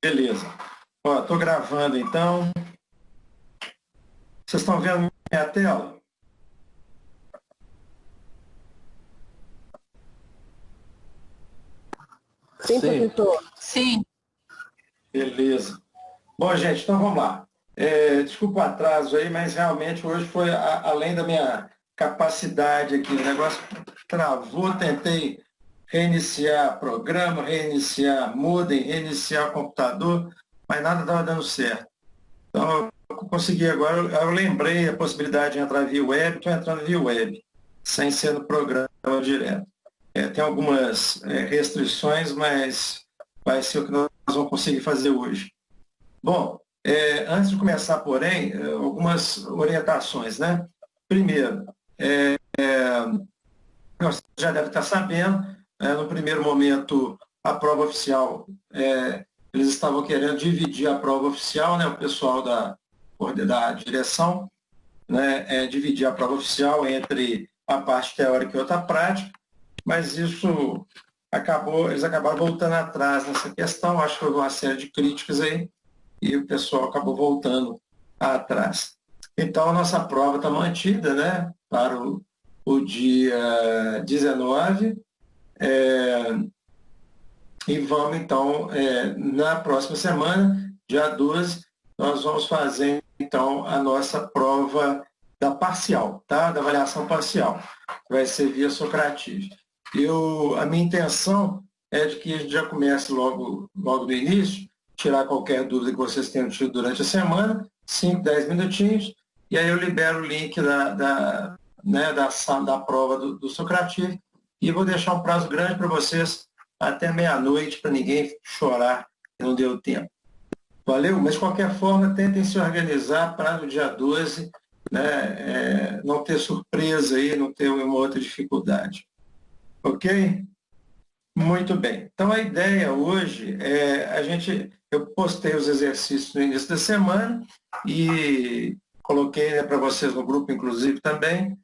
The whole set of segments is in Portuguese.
Beleza. Ó, estou gravando então. Vocês estão vendo minha tela? Sim, professor. Sim. Beleza. Bom, gente, então vamos lá. Desculpa o atraso aí, mas realmente hoje foi além da minha capacidade aqui. O negócio travou, tentei reiniciar programa, reiniciar modem, reiniciar computador, mas nada estava dando certo. Então, eu consegui agora, eu lembrei a possibilidade de entrar via web, estou entrando via web, sem ser no programa direto. Tem algumas restrições, mas vai ser o que nós vamos conseguir fazer hoje. Bom, antes de começar, porém, algumas orientações, né? Primeiro, você já deve estar sabendo, no primeiro momento, a prova oficial, eles estavam querendo dividir a prova oficial, né? O pessoal da direção, né? Dividir a prova oficial entre a parte teórica e outra prática, mas isso eles acabaram voltando atrás nessa questão, acho que houve uma série de críticas aí, e o pessoal acabou voltando atrás. Então, a nossa prova está mantida, né, para o dia 19, e vamos, então, na próxima semana, dia 12, nós vamos fazer, então, a nossa prova da parcial, tá? Da avaliação parcial, que vai ser via Socrative. A minha intenção é de que a gente já comece logo no início, tirar qualquer dúvida que vocês tenham tido durante a semana, 5, 10 minutinhos, e aí eu libero o link da prova do Socrative e vou deixar um prazo grande para vocês até meia-noite, para ninguém chorar que não deu tempo. Valeu? Mas, de qualquer forma, tentem se organizar para no dia 12, né, não ter surpresa aí, não ter uma outra dificuldade. Ok? Muito bem. Então, a ideia hoje eu postei os exercícios no início da semana e coloquei, né, para vocês no grupo, inclusive, também,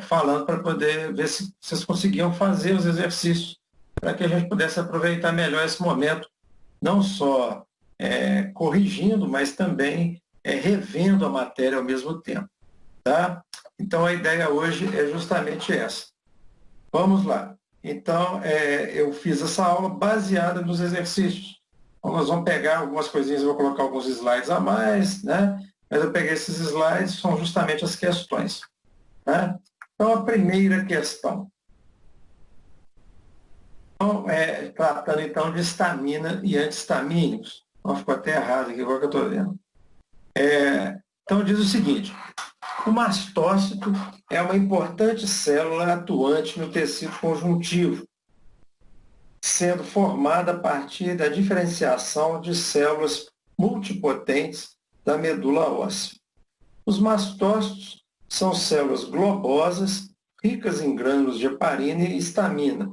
falando para poder ver se vocês conseguiam fazer os exercícios, para que a gente pudesse aproveitar melhor esse momento, não só corrigindo, mas também revendo a matéria ao mesmo tempo. Tá? Então, a ideia hoje é justamente essa. Vamos lá. Então, eu fiz essa aula baseada nos exercícios. Então, nós vamos pegar algumas coisinhas, eu vou colocar alguns slides a mais, né? Mas eu peguei esses slides, são justamente as questões. Né? Então, a primeira questão. Então, tratando, então, de histamina e antihistamínicos. Então, ficou até errado aqui, agora que eu estou vendo. Então, diz o seguinte: o mastócito é uma importante célula atuante no tecido conjuntivo, sendo formada a partir da diferenciação de células multipotentes da medula óssea. Os mastócitos são células globosas, ricas em grânulos de heparina e histamina,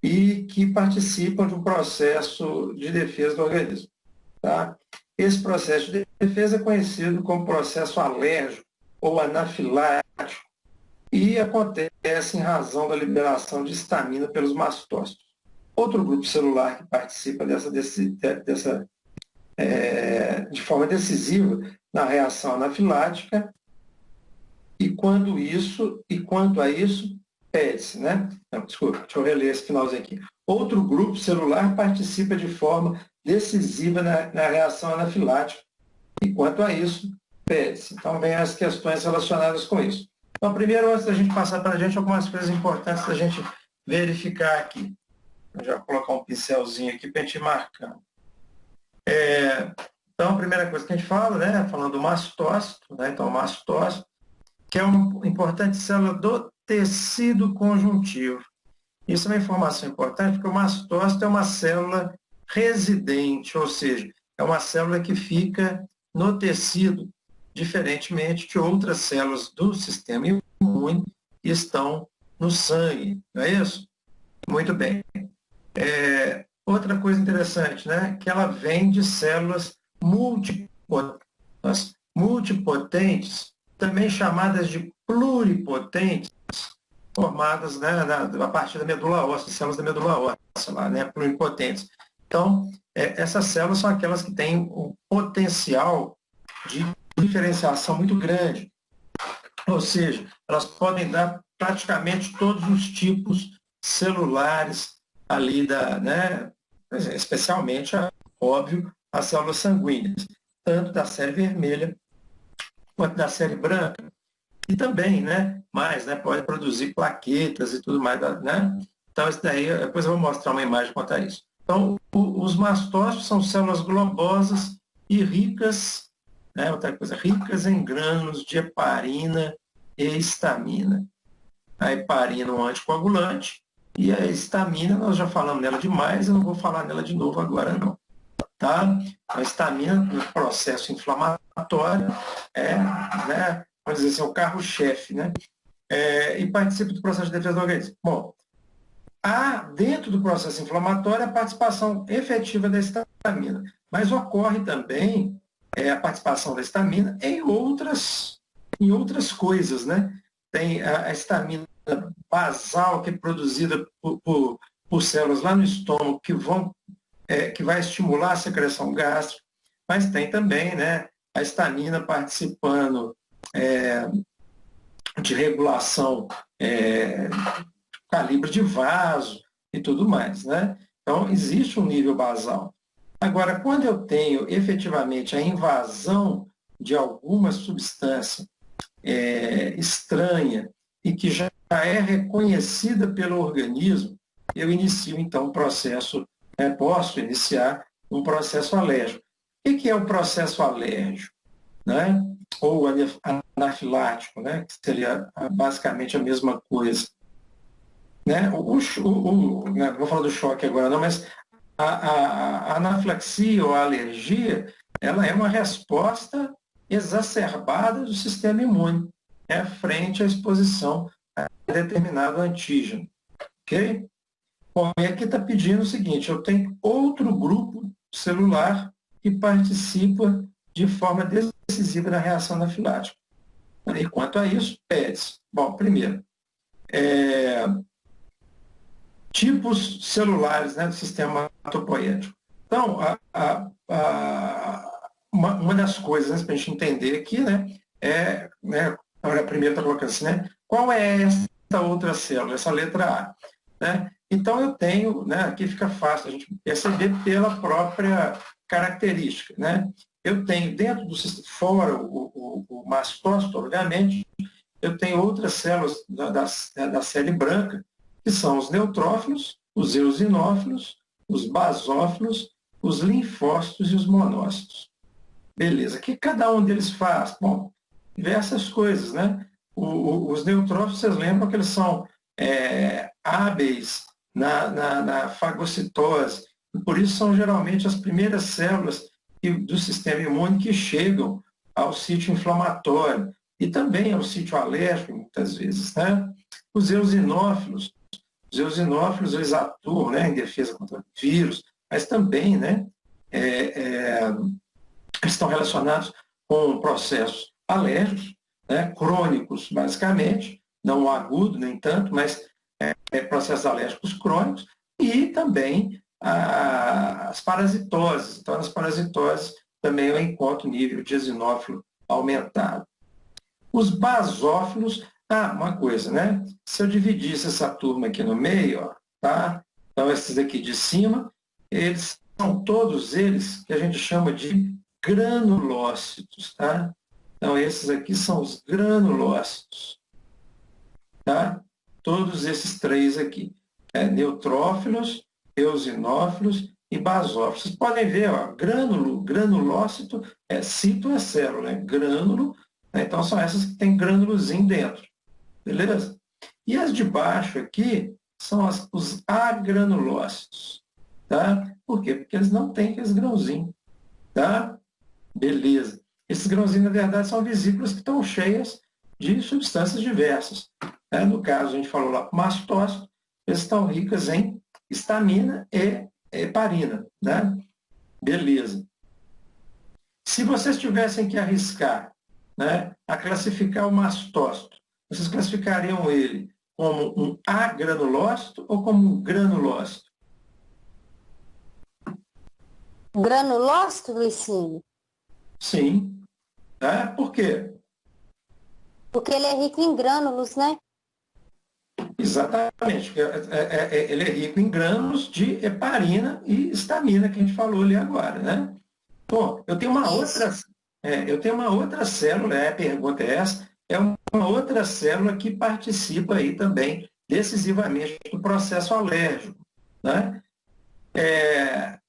e que participam de um processo de defesa do organismo. Tá? Esse processo de defesa é conhecido como processo alérgico ou anafilático e acontece em razão da liberação de histamina pelos mastócitos. Outro grupo celular que participa de forma decisiva na reação anafilática e quanto a isso, pede-se, né? Não, desculpa, deixa eu reler esse finalzinho aqui. Outro grupo celular participa de forma decisiva na reação anafilática e quanto a isso, pede-se. Então, vem as questões relacionadas com isso. Então, primeiro, antes da gente passar para a gente, algumas coisas importantes da gente verificar aqui. Vou já colocar um pincelzinho aqui para a gente ir marcando. Então, a primeira coisa que a gente fala, né, falando do mastócito, né, então, o mastócito, que é uma importante célula do tecido conjuntivo. Isso é uma informação importante, porque o mastócito é uma célula residente, ou seja, é uma célula que fica no tecido, diferentemente de outras células do sistema imune que estão no sangue, não é isso? Muito bem. Outra coisa interessante, né, que ela vem de células multipotentes, também chamadas de pluripotentes, formadas, né, a partir da medula óssea, células da medula óssea, lá, né, pluripotentes. Então, essas células são aquelas que têm um potencial de diferenciação muito grande. Ou seja, elas podem dar praticamente todos os tipos celulares ali né, especialmente, óbvio, as células sanguíneas, tanto da série vermelha quanto da série branca. E também, né, pode produzir plaquetas e tudo mais, né? Então, isso daí, depois eu vou mostrar uma imagem quanto a isso. Então, os mastócitos são células globosas e ricas, né, outra coisa, ricas em grânulos de heparina e histamina. A heparina é um anticoagulante e a histamina, nós já falamos nela demais, eu não vou falar nela de novo agora, não. Tá? A histamina, no processo inflamatório, né, vamos dizer assim, o carro-chefe, né? E participa do processo de defesa do organismo. Bom, há, dentro do processo inflamatório, a participação efetiva da histamina, mas ocorre também a participação da histamina em outras coisas, né? Tem a histamina basal, que é produzida por células lá no estômago, que vai estimular a secreção gástrica, mas tem também, né, a histamina participando de regulação calibre de vaso e tudo mais, né? Então, existe um nível basal. Agora, quando eu tenho efetivamente a invasão de alguma substância estranha e que já é reconhecida pelo organismo, eu inicio, então, um processo, posso iniciar um processo alérgico. O que é o processo alérgico? Né? Ou anafilático, né? Que seria basicamente a mesma coisa. Né? Não vou falar do choque agora, não, mas a anafilaxia ou a alergia, ela é uma resposta exacerbada do sistema imune, né, frente à exposição a determinado antígeno. Ok? Bom, e aqui está pedindo o seguinte, eu tenho outro grupo celular que participa de forma decisiva na reação anafilática. E quanto a isso, pede-se. Bom, primeiro, tipos celulares, né, do sistema hematopoético. Então, uma das coisas, né, para a gente entender aqui, né, a primeira está colocando assim, né, qual é essa outra célula, essa letra A? Né? Então, eu tenho, né, aqui fica fácil a gente perceber pela própria característica. Né? Eu tenho dentro do sistema, fora o mastócito, obviamente, eu tenho outras células da série branca, que são os neutrófilos, os eosinófilos, os basófilos, os linfócitos e os monócitos. Beleza. O que cada um deles faz? Bom, diversas coisas, né? Os neutrófilos, vocês lembram que eles são hábeis na fagocitose, e por isso são geralmente as primeiras células do sistema imune que chegam ao sítio inflamatório e também ao sítio alérgico, muitas vezes, né? Os eosinófilos, eles atuam, né, em defesa contra vírus, mas também, né, estão relacionados com processos alérgicos, né, crônicos, basicamente, não agudo nem tanto, mas processos alérgicos crônicos, e também as parasitoses. Então, nas parasitoses também eu encontro o nível de eosinófilo aumentado. Os basófilos, uma coisa, né? Se eu dividisse essa turma aqui no meio, ó, tá? Então, esses aqui de cima, eles são todos eles que a gente chama de granulócitos, tá? Então, esses aqui são os granulócitos, tá? Todos esses três aqui, neutrófilos, eosinófilos e basófilos. Vocês podem ver, ó, granulócito, cito é célula, grânulo, né? Então, são essas que têm grânulozinho dentro, beleza? E as de baixo aqui são os agranulócitos, tá? Por quê? Porque eles não têm aqueles grãozinhos, tá? Beleza. Esses grãozinhos, na verdade, são vesículas que estão cheias de substâncias diversas. Né? No caso, a gente falou lá, mastócito, eles estão ricas em histamina e heparina, né? Beleza. Se vocês tivessem que arriscar, né, a classificar o mastócito, vocês classificariam ele como um agranulócito ou como um granulócito? Granulócito, Licínio? Sim. Né? Por quê? Porque ele é rico em grânulos, né? Exatamente. Ele é rico em grânulos de heparina e histamina, que a gente falou ali agora, né? Bom, Isso. eu tenho uma outra célula, a pergunta é essa, é uma outra célula que participa aí também decisivamente do processo alérgico, né?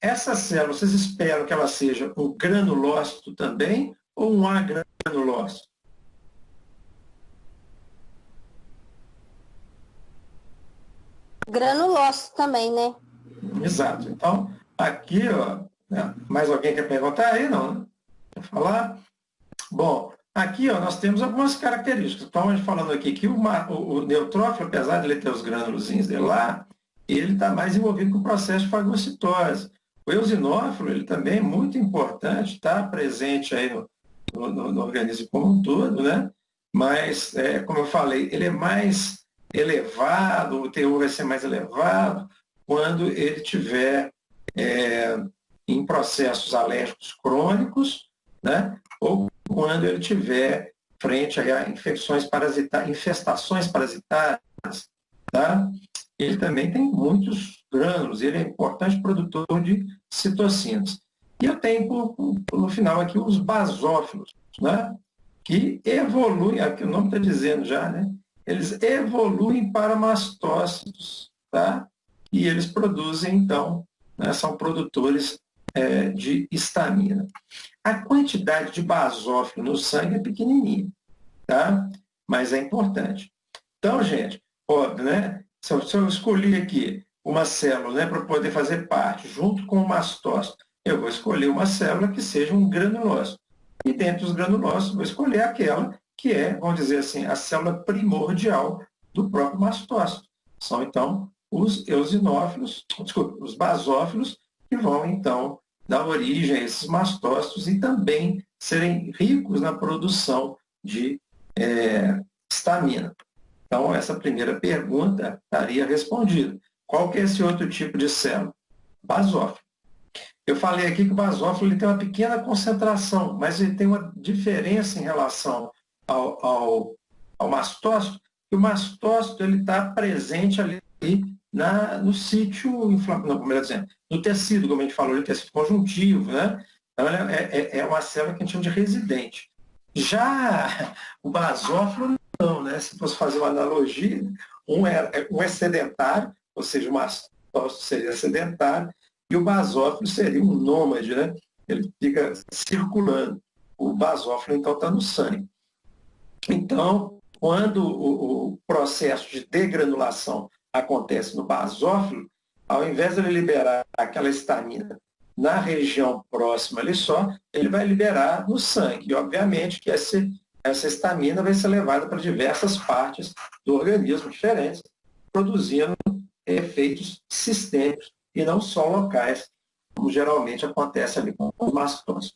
Essa célula, vocês esperam que ela seja um granulócito também ou um agranulócito? Granulócito também, né? Exato. Então, aqui, ó, né, mais alguém quer perguntar aí? Não, né? Quer falar? Bom, aqui ó, nós temos algumas características. Então, a gente falando aqui que o neutrófilo, apesar de ele ter os grânulozinhos dele lá, ele está mais envolvido com o processo de fagocitose. O eosinófilo, ele também é muito importante, está presente aí no organismo como um todo, né? Mas, como eu falei, ele é mais elevado, o teor vai ser mais elevado quando ele tiver em processos alérgicos crônicos, né? Ou quando ele tiver frente a infecções parasitárias, infestações parasitárias, tá? Ele também tem muitos grânulos, ele é importante produtor de citocinas. E eu tenho, no final aqui, os basófilos, né? Que evoluem, aqui o nome está dizendo já, né? Eles evoluem para mastócitos, tá? E eles produzem, então, né, são produtores de histamina. A quantidade de basófilo no sangue é pequenininha, tá? Mas é importante. Então, gente, óbvio, né? Se eu escolher aqui uma célula, né, para poder fazer parte, junto com o mastócito, eu vou escolher uma célula que seja um granulócito. E dentro dos granulócitos, vou escolher aquela que é, vamos dizer assim, a célula primordial do próprio mastócito. São, então, os eosinófilos, desculpa, os basófilos, que vão, então, dar origem a esses mastócitos e também serem ricos na produção de histamina. Então, essa primeira pergunta estaria respondida. Qual que é esse outro tipo de célula? Basófilo. Eu falei aqui que o basófilo ele tem uma pequena concentração, mas ele tem uma diferença em relação ao mastócito, que o mastócito está presente ali no sítio inflamatório, melhor dizendo, no tecido, como a gente falou, no tecido conjuntivo, né? Então, é uma célula que a gente chama de residente. Já o basófilo, não, né? Se fosse fazer uma analogia, um é sedentário, ou seja, o mastócito seria sedentário, e o basófilo seria um nômade, né? Ele fica circulando. O basófilo, então, está no sangue. Então, quando o processo de degranulação acontece no basófilo, ao invés de ele liberar aquela histamina na região próxima ali só, ele vai liberar no sangue. E, obviamente, que essa histamina vai ser levada para diversas partes do organismo diferentes, produzindo efeitos sistêmicos e não só locais, como geralmente acontece ali com os mastócitos.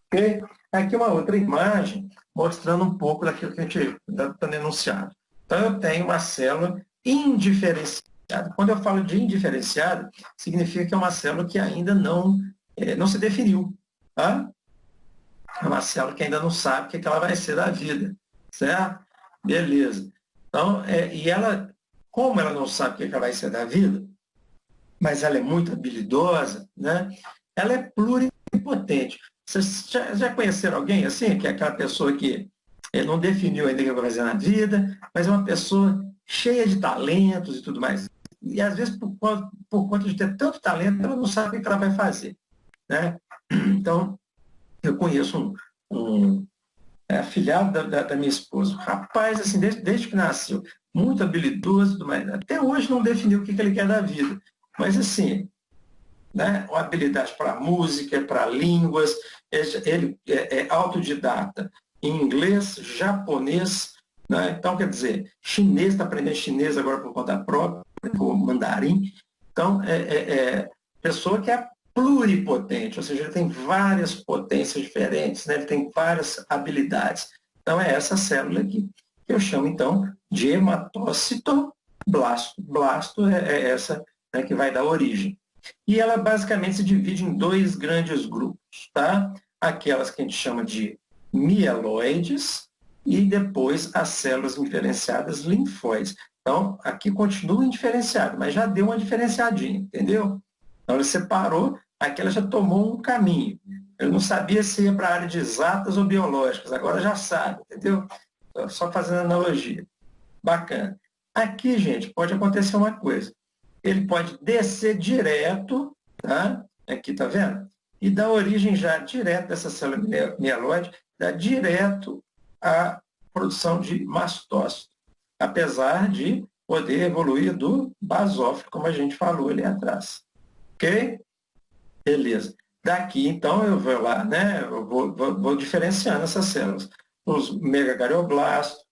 Okay? Aqui uma outra imagem mostrando um pouco daquilo que a gente está denunciado. Então, eu tenho uma célula indiferenciada. Quando eu falo de indiferenciada, significa que é uma célula que ainda não se definiu. Tá? É uma célula que ainda não sabe o que ela vai ser da vida. Certo? Beleza. Então, e ela, como ela não sabe o que ela vai ser da vida, mas ela é muito habilidosa, né? Ela é pluripotente. Vocês já conheceram alguém assim, que é aquela pessoa que não definiu ainda o que vai fazer na vida, mas é uma pessoa cheia de talentos e tudo mais. E às vezes, por conta de ter tanto talento, ela não sabe o que ela vai fazer. Né? Então, eu conheço um afilhado da minha esposa, rapaz, assim, desde que nasceu, muito habilidoso, mas até hoje não definiu o que ele quer da vida. Mas, assim, né, uma habilidade para música, para línguas, ele é autodidata em inglês, japonês, né? Então, quer dizer, chinês, está aprendendo chinês agora por conta própria, o mandarim. Então, pessoa que é pluripotente, ou seja, ele tem várias potências diferentes, né? Ele tem várias habilidades. Então, é essa célula aqui, que eu chamo, então, de hematócito blasto. Blasto é essa, né, que vai dar origem. E ela basicamente se divide em dois grandes grupos, tá? Aquelas que a gente chama de mieloides e depois as células diferenciadas linfóides. Então, aqui continua indiferenciado, mas já deu uma diferenciadinha, entendeu? Então, ele separou, aqui ela já tomou um caminho. Eu não sabia se ia para a área de exatas ou biológicas, agora já sabe, entendeu? Só fazendo analogia. Bacana. Aqui, gente, pode acontecer uma coisa. Ele pode descer direto, tá? Aqui, tá vendo? E dar origem já direto dessa célula mieloide, dá direto à produção de mastócito, apesar de poder evoluir do basófilo, como a gente falou ali atrás. Ok? Beleza. Daqui, então, eu vou lá, né? Eu vou diferenciando essas células. Os megacarioblástos,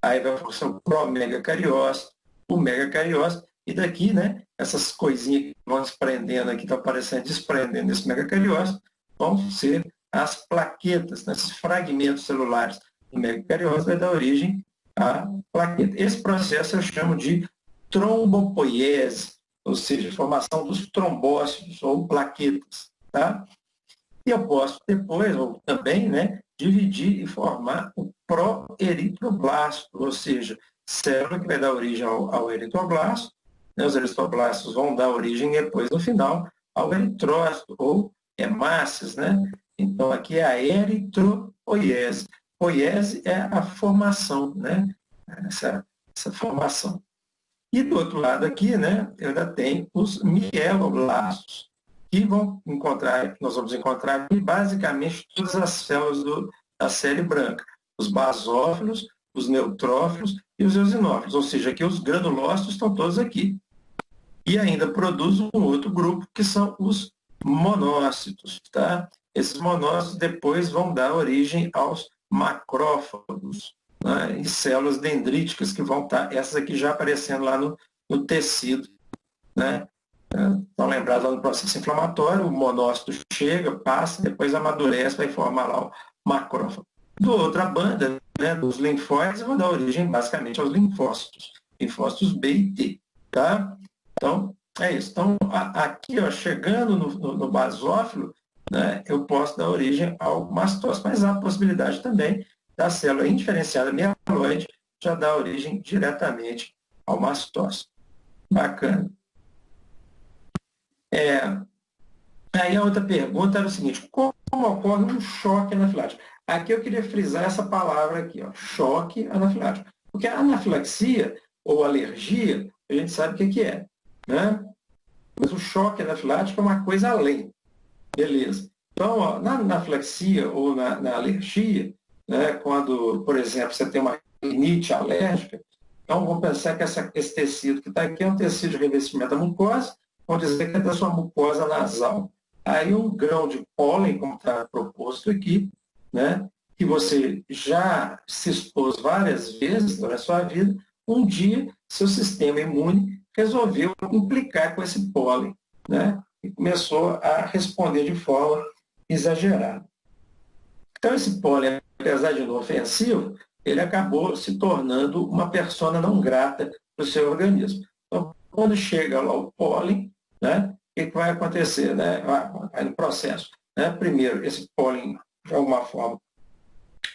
aí vai ser o promegacariócito, o megacariócito, e daqui, né, essas coisinhas que vão desprendendo aqui, estão aparecendo, desprendendo desse megacariócito, vão ser as plaquetas, né, esses fragmentos celulares do megacariócito vai dar origem à plaqueta. Esse processo eu chamo de trombopoiese, ou seja, formação dos trombócitos ou plaquetas, tá? E eu posso depois, ou também, né, dividir e formar o proeritroblasto, ou seja, célula que vai dar origem ao eritroblasto, né, os eritroblastos vão dar origem depois, no final, ao eritrócito, ou hemácias, né? Então, aqui é a eritropoiese. Poiese é a formação, né? Essa formação. E do outro lado aqui, né, eu ainda tenho os mieloblastos, que nós vamos encontrar aqui basicamente todas as células da série branca, os basófilos, os neutrófilos e os eosinófilos, ou seja, aqui os granulócitos estão todos aqui. E ainda produz um outro grupo, que são os monócitos, tá? Esses monócitos depois vão dar origem aos macrófagos, né? E células dendríticas que vão estar, essas aqui já aparecendo lá no tecido, né? Estão lembrados lá no processo inflamatório, o monócito chega, passa, depois amadurece, vai formar lá o macrófago. Do outra banda, né, dos linfóides, vão dar origem basicamente aos linfócitos B e T, tá? Então, é isso. Então, aqui, ó, chegando no basófilo, né, eu posso dar origem ao mastócito, mas há a possibilidade também da célula indiferenciada mieloide já dar origem diretamente ao mastócito. Bacana. Aí a outra pergunta era o seguinte: como ocorre um choque anafilático? Aqui eu queria frisar essa palavra aqui, ó, choque anafilático. Porque a anafilaxia ou alergia, a gente sabe o que é, né? Mas o choque anafilático é uma coisa além. Beleza. Então, ó, na anafilaxia ou na alergia, né, quando, por exemplo, você tem uma rinite alérgica, então vamos pensar que esse tecido que está aqui é um tecido de revestimento da mucosa, vamos dizer que é da sua mucosa nasal. Aí um grão de pólen, como está proposto aqui, né, que você já se expôs várias vezes durante a sua vida, um dia seu sistema imune resolveu implicar com esse pólen, né, e começou a responder de forma exagerada. Então esse pólen, apesar de inofensivo, ele acabou se tornando uma persona não grata para o seu organismo. Então, quando chega lá o pólen, né, o que vai acontecer? Né? Vai no processo. Né? Primeiro, esse pólen, de alguma forma,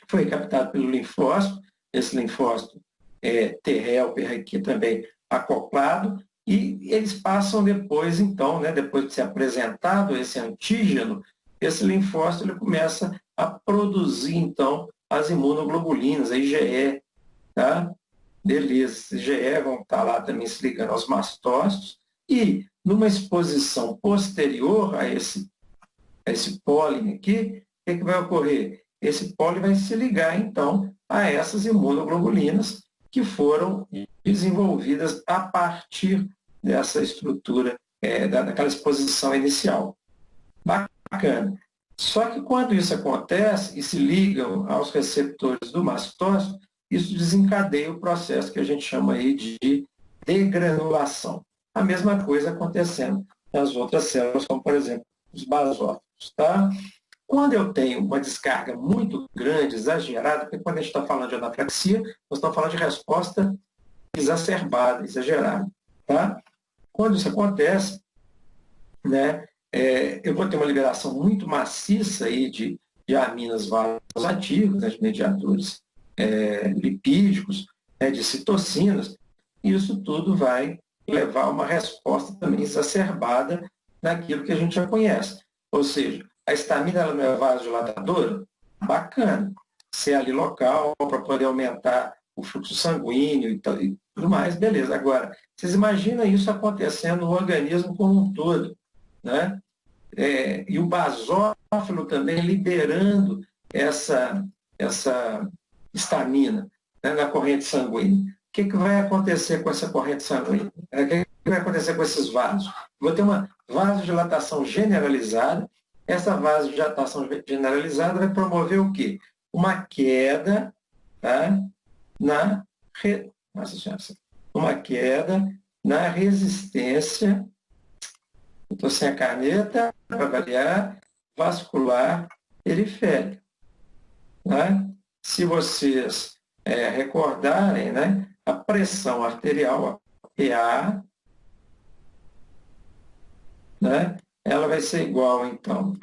foi captado pelo linfócito, esse linfócito T helper aqui também acoplado, e eles passam depois, então, né, depois de ser apresentado esse antígeno, esse linfócito ele começa a produzir, então, as imunoglobulinas, a IgE, tá? Beleza, IgE vão estar lá também se ligando aos mastócitos, e numa exposição posterior a esse pólen aqui, o que vai ocorrer? Esse pólen vai se ligar, então, a essas imunoglobulinas que foram desenvolvidas a partir dessa estrutura, daquela exposição inicial. Bacana. Só que quando isso acontece e se ligam aos receptores do mastócito, isso desencadeia o processo que a gente chama aí de degranulação. A mesma coisa acontecendo nas outras células, como, por exemplo, os basófilos. Tá? Quando eu tenho uma descarga muito grande, exagerada, porque quando a gente está falando de anafilaxia, nós estamos falando de resposta exacerbada, exagerada. Tá? Quando isso acontece, né, eu vou ter uma liberação muito maciça aí de aminas vasoativas, né, de mediadores lipídicos, né, de citocinas, e isso tudo vai levar a uma resposta também exacerbada naquilo que a gente já conhece. Ou seja, a histamina ela não é vasodilatadora? Bacana. Ser ali local para poder aumentar o fluxo sanguíneo e tudo mais, beleza. Agora, vocês imaginam isso acontecendo no organismo como um todo, né? E o basófilo também liberando essa histamina, né, na corrente sanguínea. O que vai acontecer com essa corrente sanguínea? O que vai acontecer com esses vasos? Vou ter uma vasodilatação generalizada. Essa vasodilatação generalizada vai promover o quê? Uma queda, tá, uma queda na resistência. Estou sem a caneta para avaliar vascular periférica. Né? Se vocês recordarem, né, a pressão arterial, a PA, né, ela vai ser igual, então,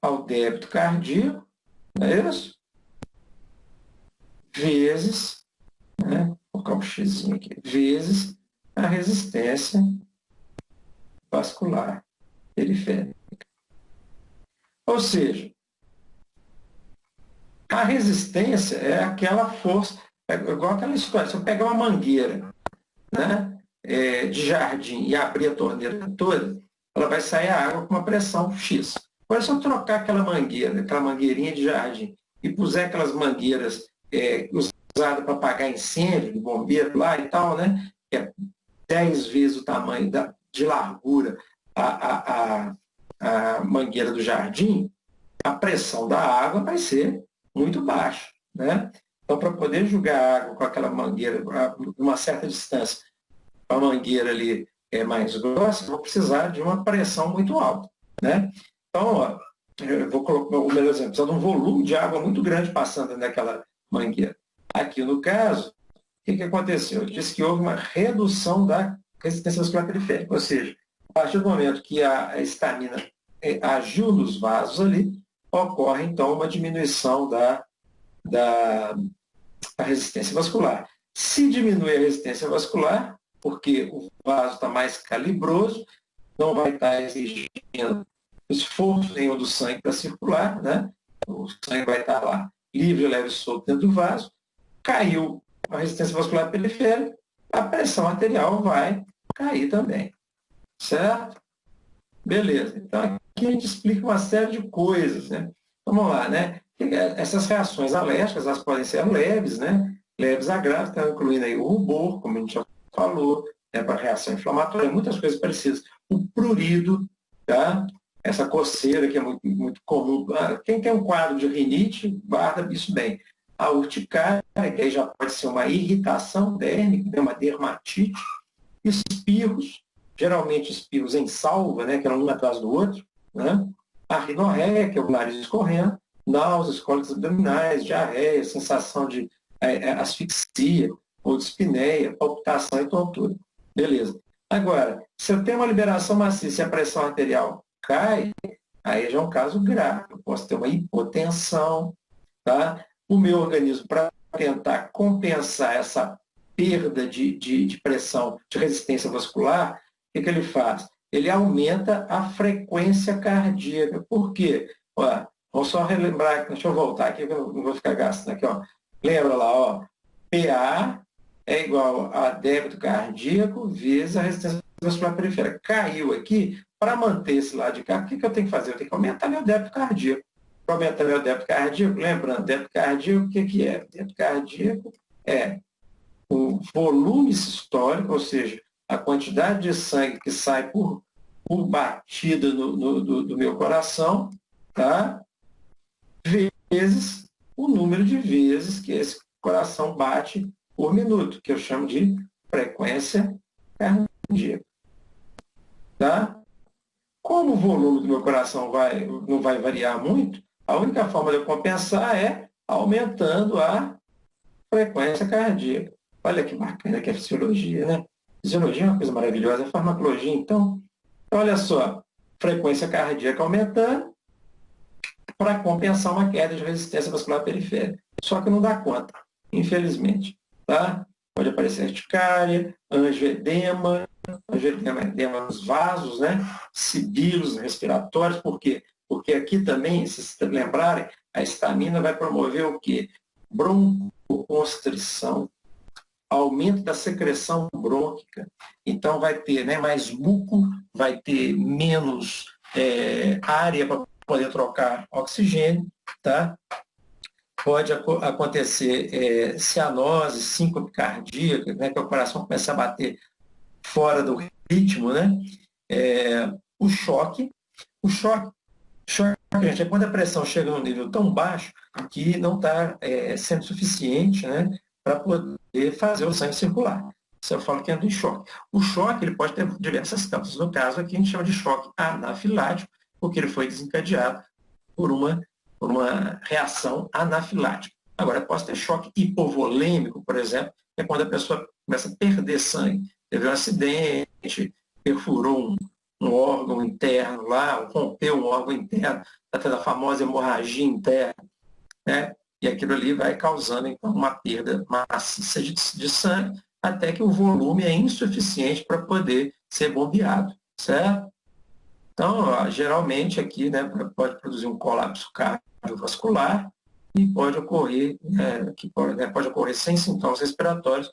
ao débito cardíaco, não é isso? Vezes, né, vou colocar um xizinho aqui, vezes a resistência vascular periférica. Ou seja, a resistência é aquela força, igual aquela história, se eu pegar uma mangueira, né, de jardim e abrir a torneira toda, ela vai sair a água com uma pressão X. Agora, se eu trocar aquela mangueira, aquela mangueirinha de jardim, e puser aquelas mangueiras usadas para apagar incêndio, de bombeiro lá e tal, né, que é 10 vezes o tamanho de largura a mangueira do jardim, a pressão da água vai ser muito baixa, né? Então, para poder jogar água com aquela mangueira a uma certa distância, a mangueira ali mais grossa, eu vou precisar de uma pressão muito alta, né? Então, ó, eu vou colocar o melhor exemplo, precisa de um volume de água muito grande passando naquela mangueira. Aqui no caso, o que aconteceu? Diz que houve uma redução da resistência vascular periférica, ou seja, a partir do momento que a histamina agiu nos vasos ali, ocorre, então, uma diminuição da resistência vascular. Se diminuir a resistência vascular, porque o vaso está mais calibroso, não vai estar exigindo esforço nenhum do sangue para circular, né? O sangue vai estar lá livre, leve e solto dentro do vaso, caiu a resistência vascular periférica, a pressão arterial vai cair também, certo? Beleza. Então, aqui a gente explica uma série de coisas, né? Vamos lá, né? Essas reações alérgicas, elas podem ser leves, né? Leves a graves, então, incluindo aí o rubor, como a gente já falou, né? Para reação inflamatória, muitas coisas parecidas. O prurido, tá? Essa coceira que é muito, muito comum. Quem tem um quadro de rinite, guarda isso bem. A urticária, que aí já pode ser uma irritação dérmica, uma dermatite. Espirros, geralmente espirros em salva, né, que eram um atrás do outro, né? A rinorreia, que é o nariz escorrendo, náuseas, cólicas abdominais, diarreia, sensação de asfixia ou dispneia, palpitação e tontura. Beleza. Agora, se eu tenho uma liberação maciça e a pressão arterial cai, aí já é um caso grave. Eu posso ter uma hipotensão, tá? O meu organismo, para tentar compensar essa perda de pressão, de resistência vascular, o que ele faz? Ele aumenta a frequência cardíaca. Por quê? Ó, vamos só relembrar, deixa eu voltar aqui, que eu não vou ficar gastando aqui. Ó. Lembra lá, ó, PA é igual a débito cardíaco vezes a resistência vascular periférica. Caiu aqui, para manter esse lado de cá, o que eu tenho que fazer? Eu tenho que aumentar meu débito cardíaco. Para aumentar meu débito cardíaco, lembrando, débito cardíaco, o que é? Débito cardíaco é o volume sistólico, ou seja, a quantidade de sangue que sai por batida do meu coração, tá? Vezes o número de vezes que esse coração bate por minuto, que eu chamo de frequência cardíaca. Tá? Como o volume do meu coração não vai variar muito, a única forma de eu compensar é aumentando a frequência cardíaca. Olha que bacana que é a fisiologia, né? Fisiologia é uma coisa maravilhosa. A farmacologia, então, Olha só, frequência cardíaca aumentando para compensar uma queda de resistência vascular periférica. Só que não dá conta, infelizmente. Tá? Pode aparecer urticária, angioedema nos vasos, né? Sibilos respiratórios. Por quê? Porque aqui também, se vocês lembrarem, a histamina vai promover o quê? Broncoconstrição, aumento da secreção brônquica. Então, vai ter, né, mais muco, vai ter menos área para poder trocar oxigênio, tá? Pode acontecer cianose, síncope cardíaca, né, que o coração começa a bater fora do ritmo, né? O choque, gente, é quando a pressão chega num nível tão baixo que não está sendo suficiente, né, para poder fazer o sangue circular. Isso eu falo que é do choque. O choque ele pode ter diversas causas. No caso aqui, a gente chama de choque anafilático, porque ele foi desencadeado por uma reação anafilática. Agora, pode ter choque hipovolêmico, por exemplo, que é quando a pessoa começa a perder sangue. Teve um acidente, perfurou um órgão interno lá, rompeu um órgão interno, está tendo a famosa hemorragia interna, né? E aquilo ali vai causando, então, uma perda maciça de sangue, até que o volume é insuficiente para poder ser bombeado, certo? Então, ó, geralmente aqui, né, pode produzir um colapso cardiovascular e pode ocorrer, pode ocorrer sem sintomas respiratórios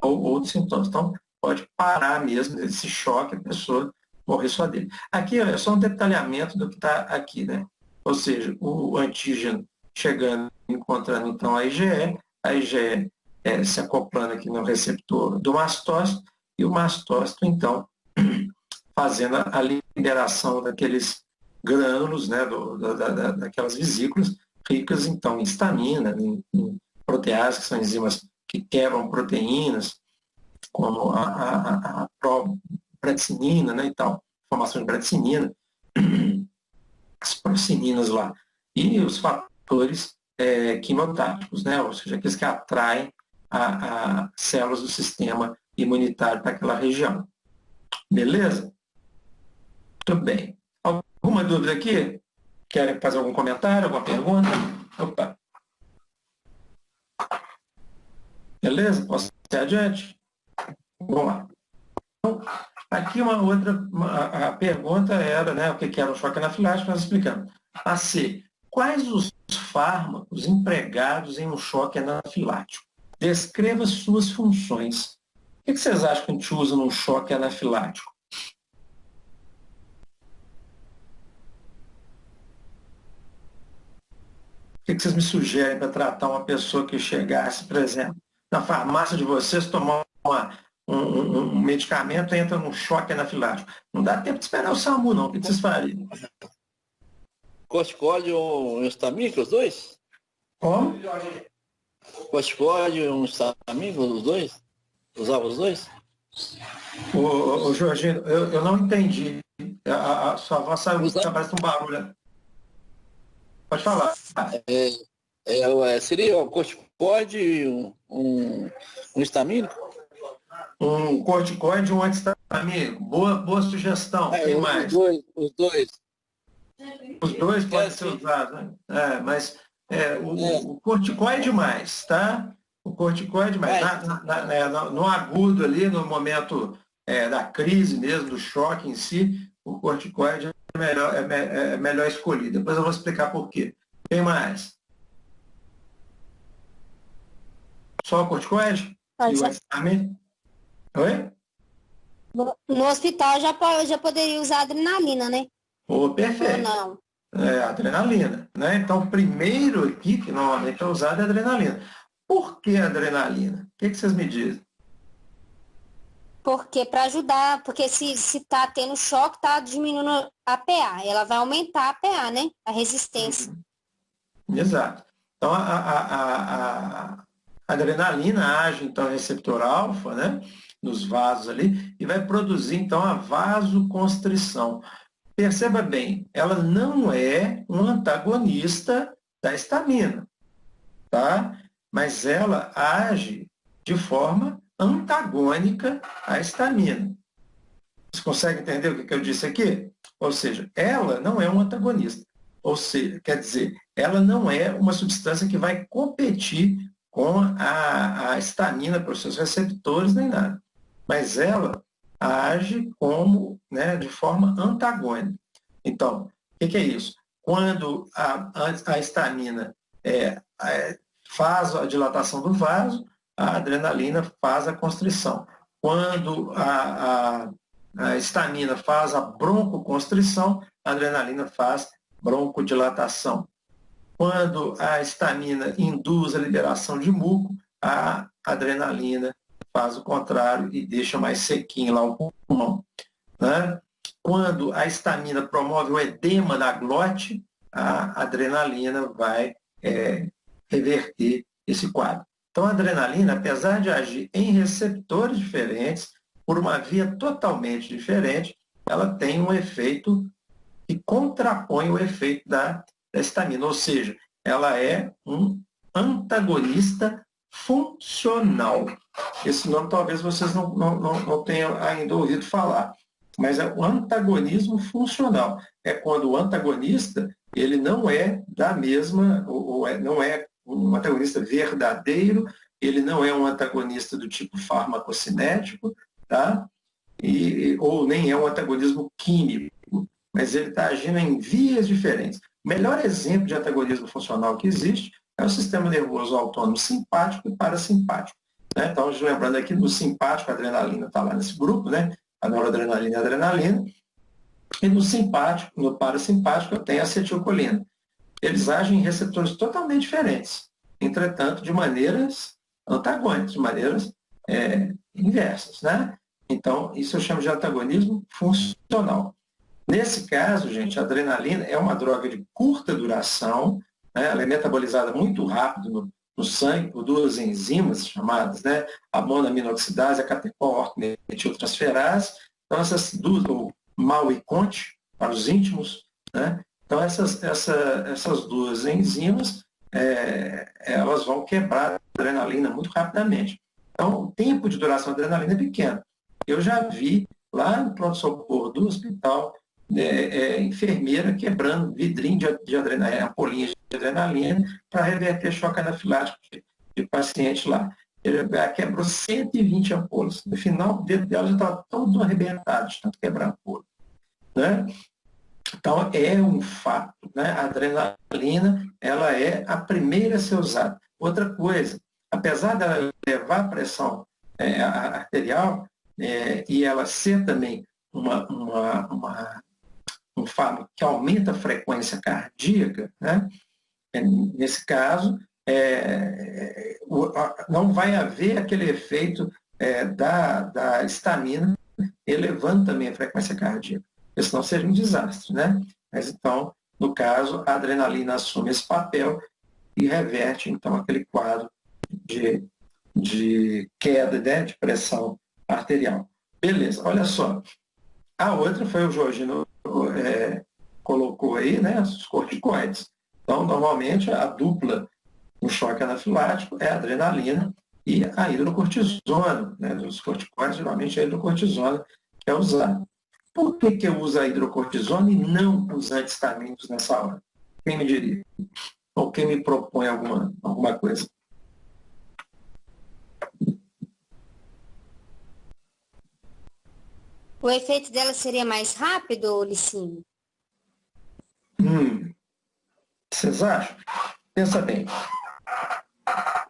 ou outros sintomas. Então, pode parar mesmo esse choque, a pessoa morrer só dele. Aqui ó, é só um detalhamento do que está aqui, né? Ou seja, o antígeno chegando, encontrando então a IgE se acoplando aqui no receptor do mastócito, e o mastócito, então, fazendo a liberação daqueles grânulos, né, daquelas vesículas ricas, então, em histamina, em proteases, que são enzimas que quebram proteínas, como a bradcinina, né, e tal, formação de bradcinina, as procininas lá, e os fatores quimiotáticos, né, ou seja, aqueles que atraem a células do sistema imunitário para aquela região. Beleza? Muito bem. Alguma dúvida aqui? Querem fazer algum comentário, alguma pergunta? Opa. Beleza? Posso ir adiante? Vamos lá. Então, aqui a pergunta era, né, o que era o choque anafilático, nós explicamos. A C. Quais os fármacos empregados em um choque anafilático? Descreva suas funções. O que vocês acham que a gente usa num choque anafilático? O que vocês me sugerem para tratar uma pessoa que chegasse, por exemplo, na farmácia de vocês, tomar um medicamento e entra num choque anafilático? Não dá tempo de esperar o SAMU, não. O que vocês fariam? Corticóide ou histamínico, os dois? Como? Corticóide ou um histamínico, os dois? Usava os dois? Ô Jorginho, eu não entendi. A sua voz saiu, parece um barulho. Pode falar. Seria o corticóide, um histamínico? Um corticoide e um antistamínico. Boa sugestão. Tem mais? Os dois. Os dois podem ser usados, né? Mas o corticoide mais, tá? O corticoide mais. No agudo ali, no momento da crise mesmo, do choque em si, o corticoide é melhor escolhido. Depois eu vou explicar por quê. Tem mais? Só o corticoide? E o antistamínico? Oi? No hospital já poderia usar adrenalina, né? Perfeito. Ou não? Adrenalina. Né? Então, primeiro aqui, que normalmente é usado, é adrenalina. Por que adrenalina? O que vocês me dizem? Porque para ajudar, porque se tá tendo choque, tá diminuindo a PA. Ela vai aumentar a PA, né? A resistência. Exato. Então, a adrenalina age, então, receptor alfa, né? Nos vasos ali, e vai produzir, então, a vasoconstrição. Perceba bem, ela não é um antagonista da histamina, tá? Mas ela age de forma antagônica à histamina. Você consegue entender o que eu disse aqui? Ou seja, ela não é um antagonista. Ou seja, quer dizer, ela não é uma substância que vai competir com a histamina para os seus receptores, nem nada. Mas ela age como, né, de forma antagônica. Então, o que é isso? Quando a histamina faz a dilatação do vaso, a adrenalina faz a constrição. Quando a histamina faz a broncoconstrição, a adrenalina faz broncodilatação. Quando a histamina induz a liberação de muco, a adrenalina faz o contrário e deixa mais sequinho lá o pulmão. Né? Quando a histamina promove o edema da glote, a adrenalina vai reverter esse quadro. Então, a adrenalina, apesar de agir em receptores diferentes, por uma via totalmente diferente, ela tem um efeito que contrapõe o efeito da histamina, ou seja, ela é um antagonista funcional. Esse nome talvez vocês não tenham ainda ouvido falar, mas é o antagonismo funcional. É quando o antagonista ele não é da mesma, não é um antagonista verdadeiro, ele não é um antagonista do tipo farmacocinético, tá? Ou nem é um antagonismo químico, mas ele está agindo em vias diferentes. O melhor exemplo de antagonismo funcional que existe é o sistema nervoso autônomo simpático e parasimpático. Né? Então, lembrando aqui, no simpático, a adrenalina está lá nesse grupo, né? A noradrenalina e a adrenalina. E no simpático, no parasimpático, eu tenho a acetilcolina. Eles agem em receptores totalmente diferentes, entretanto, de maneiras antagônicas, de maneiras inversas. Né? Então, isso eu chamo de antagonismo funcional. Nesse caso, gente, a adrenalina é uma droga de curta duração, né? Ela é metabolizada muito rápido no sangue por duas enzimas chamadas, né, a monoaminoxidase e a catecol-ortometiltransferase. Então, essas duas, ou MAO e CONT, para os íntimos, né? Então, essas duas enzimas, elas vão quebrar a adrenalina muito rapidamente. Então, o tempo de duração da adrenalina é pequeno. Eu já vi lá no pronto-socorro do hospital, enfermeira quebrando vidrinho de adrenalina, ampolinhas de adrenalina para reverter choque anafilático de paciente lá. Ela quebrou 120 ampolas. No final, o dedo dela já estava todo arrebentado de tanto quebrar a ampola. Né? Então, é um fato. Né? A adrenalina ela é a primeira a ser usada. Outra coisa, apesar dela levar a pressão arterial e ela ser também um fármaco que aumenta a frequência cardíaca, né? Nesse caso, não vai haver aquele efeito da histamina elevando também a frequência cardíaca, porque senão seria um desastre. Né? Mas então, no caso, a adrenalina assume esse papel e reverte então aquele quadro de queda, né, de pressão arterial. Beleza, olha só. A outra foi o Georgino colocou aí, né, os corticoides. Então, normalmente, a dupla no choque anafilático é a adrenalina e a hidrocortisona. Né, dos corticoides, geralmente, é a hidrocortisona que é usada. Por que eu uso a hidrocortisona e não os antihistamínicos nessa hora? Quem me diria? Ou quem me propõe alguma coisa? O efeito dela seria mais rápido, Licínio? Vocês acham? Pensa bem. A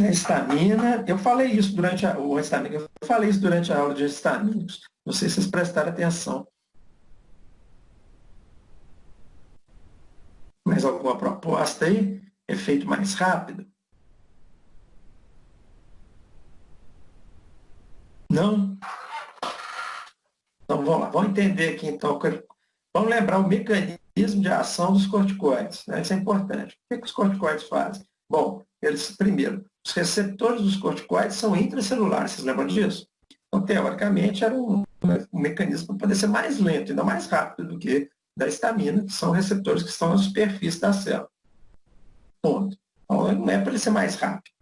histamina, eu falei isso durante a aula de histamínicos. Não sei se vocês prestaram atenção. Mais alguma proposta aí? Efeito mais rápido? Não? Então, vamos lá. Vamos entender aqui, então. Vamos lembrar o mecanismo de ação dos corticoides. Né? Isso é importante. O que os corticoides fazem? Bom, primeiro, os receptores dos corticoides são intracelulares. Vocês lembram disso? Então, teoricamente, era um mecanismo para poder ser mais lento, ainda mais rápido do que da histamina, que são receptores que estão na superfície da célula. Ponto. Então, não é para ele ser mais rápido.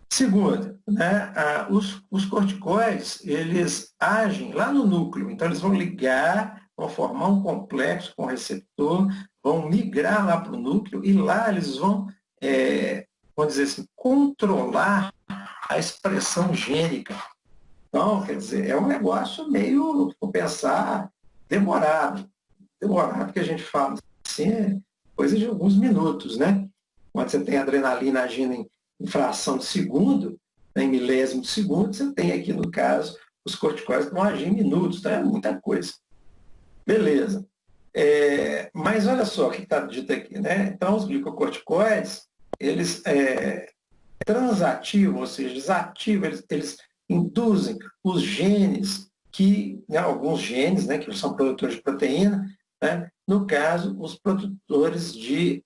Segundo, né, os corticoides, eles agem lá no núcleo, então eles vão ligar, vão formar um complexo com o receptor, vão migrar lá para o núcleo e lá eles vão, vamos dizer assim, controlar a expressão gênica. Então, quer dizer, é um negócio meio, vou pensar, demorado. Demorado que a gente fala assim, é coisa de alguns minutos, né? Quando você tem adrenalina agindo em fração de segundo, né, em milésimo de segundo, você tem aqui, no caso, os corticoides que vão agir em minutos, então é muita coisa. Beleza. Mas olha só o que está dito aqui, né? Então, os glicocorticoides, eles transativam, ou seja, desativam, eles induzem os genes que, né, alguns genes, né, que são produtores de proteína, né, no caso, os produtores de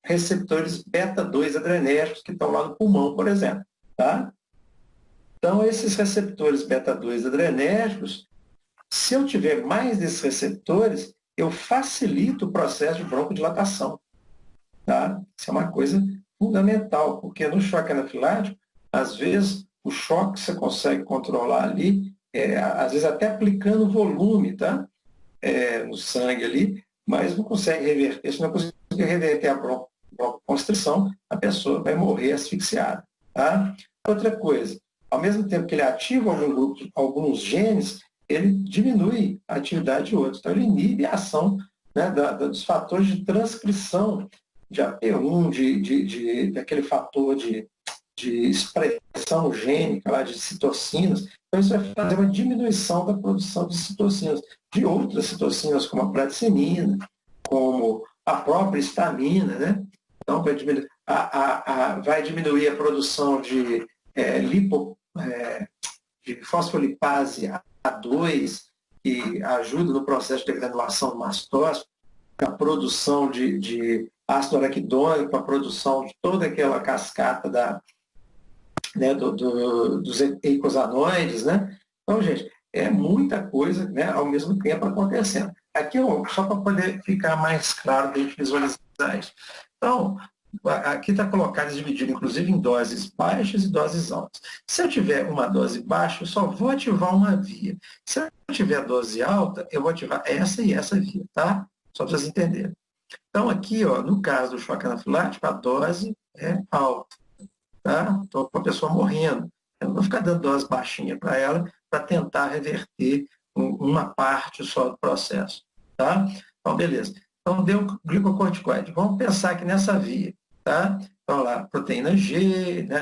receptores beta-2 adrenérgicos que estão lá no pulmão, por exemplo. Tá? Então, esses receptores beta-2 adrenérgicos, se eu tiver mais desses receptores, eu facilito o processo de broncodilatação. Tá? Isso é uma coisa fundamental, porque no choque anafilático, às vezes, o choque você consegue controlar ali, às vezes até aplicando volume, tá? No sangue ali, mas não consegue reverter. Se não conseguir reverter a broncoconstrição, a pessoa vai morrer asfixiada. Tá? Outra coisa, ao mesmo tempo que ele ativa alguns genes, ele diminui a atividade de outros. Então, ele inibe a ação, né, dos fatores de transcrição de AP1, daquele fator de expressão gênica, lá, de citocinas. Então, isso vai fazer uma diminuição da produção de citocinas, de outras citocinas, como a bradicinina, como a própria histamina, né? Então, vai diminuir a produção de de fosfolipase A2, que ajuda no processo de granulação do mastócito, a produção de ácido araquidônico, a produção de toda aquela cascata dos eicosanoides, né? Então, gente, é muita coisa, né, ao mesmo tempo acontecendo. Aqui, só para poder ficar mais claro para a gente visualizar isso. Então, aqui está colocado dividido, inclusive, em doses baixas e doses altas. Se eu tiver uma dose baixa, eu só vou ativar uma via. Se eu tiver dose alta, eu vou ativar essa e essa via, tá? Só para vocês entenderem. Então, aqui, no caso do choque anafilático, a dose é alta, tá? Estou com a pessoa morrendo. Eu não vou ficar dando dose baixinha para ela para tentar reverter uma parte só do processo, tá? Então, beleza. Então, deu glicocorticoide. Vamos pensar aqui nessa via, tá? Então, lá, proteína G, né,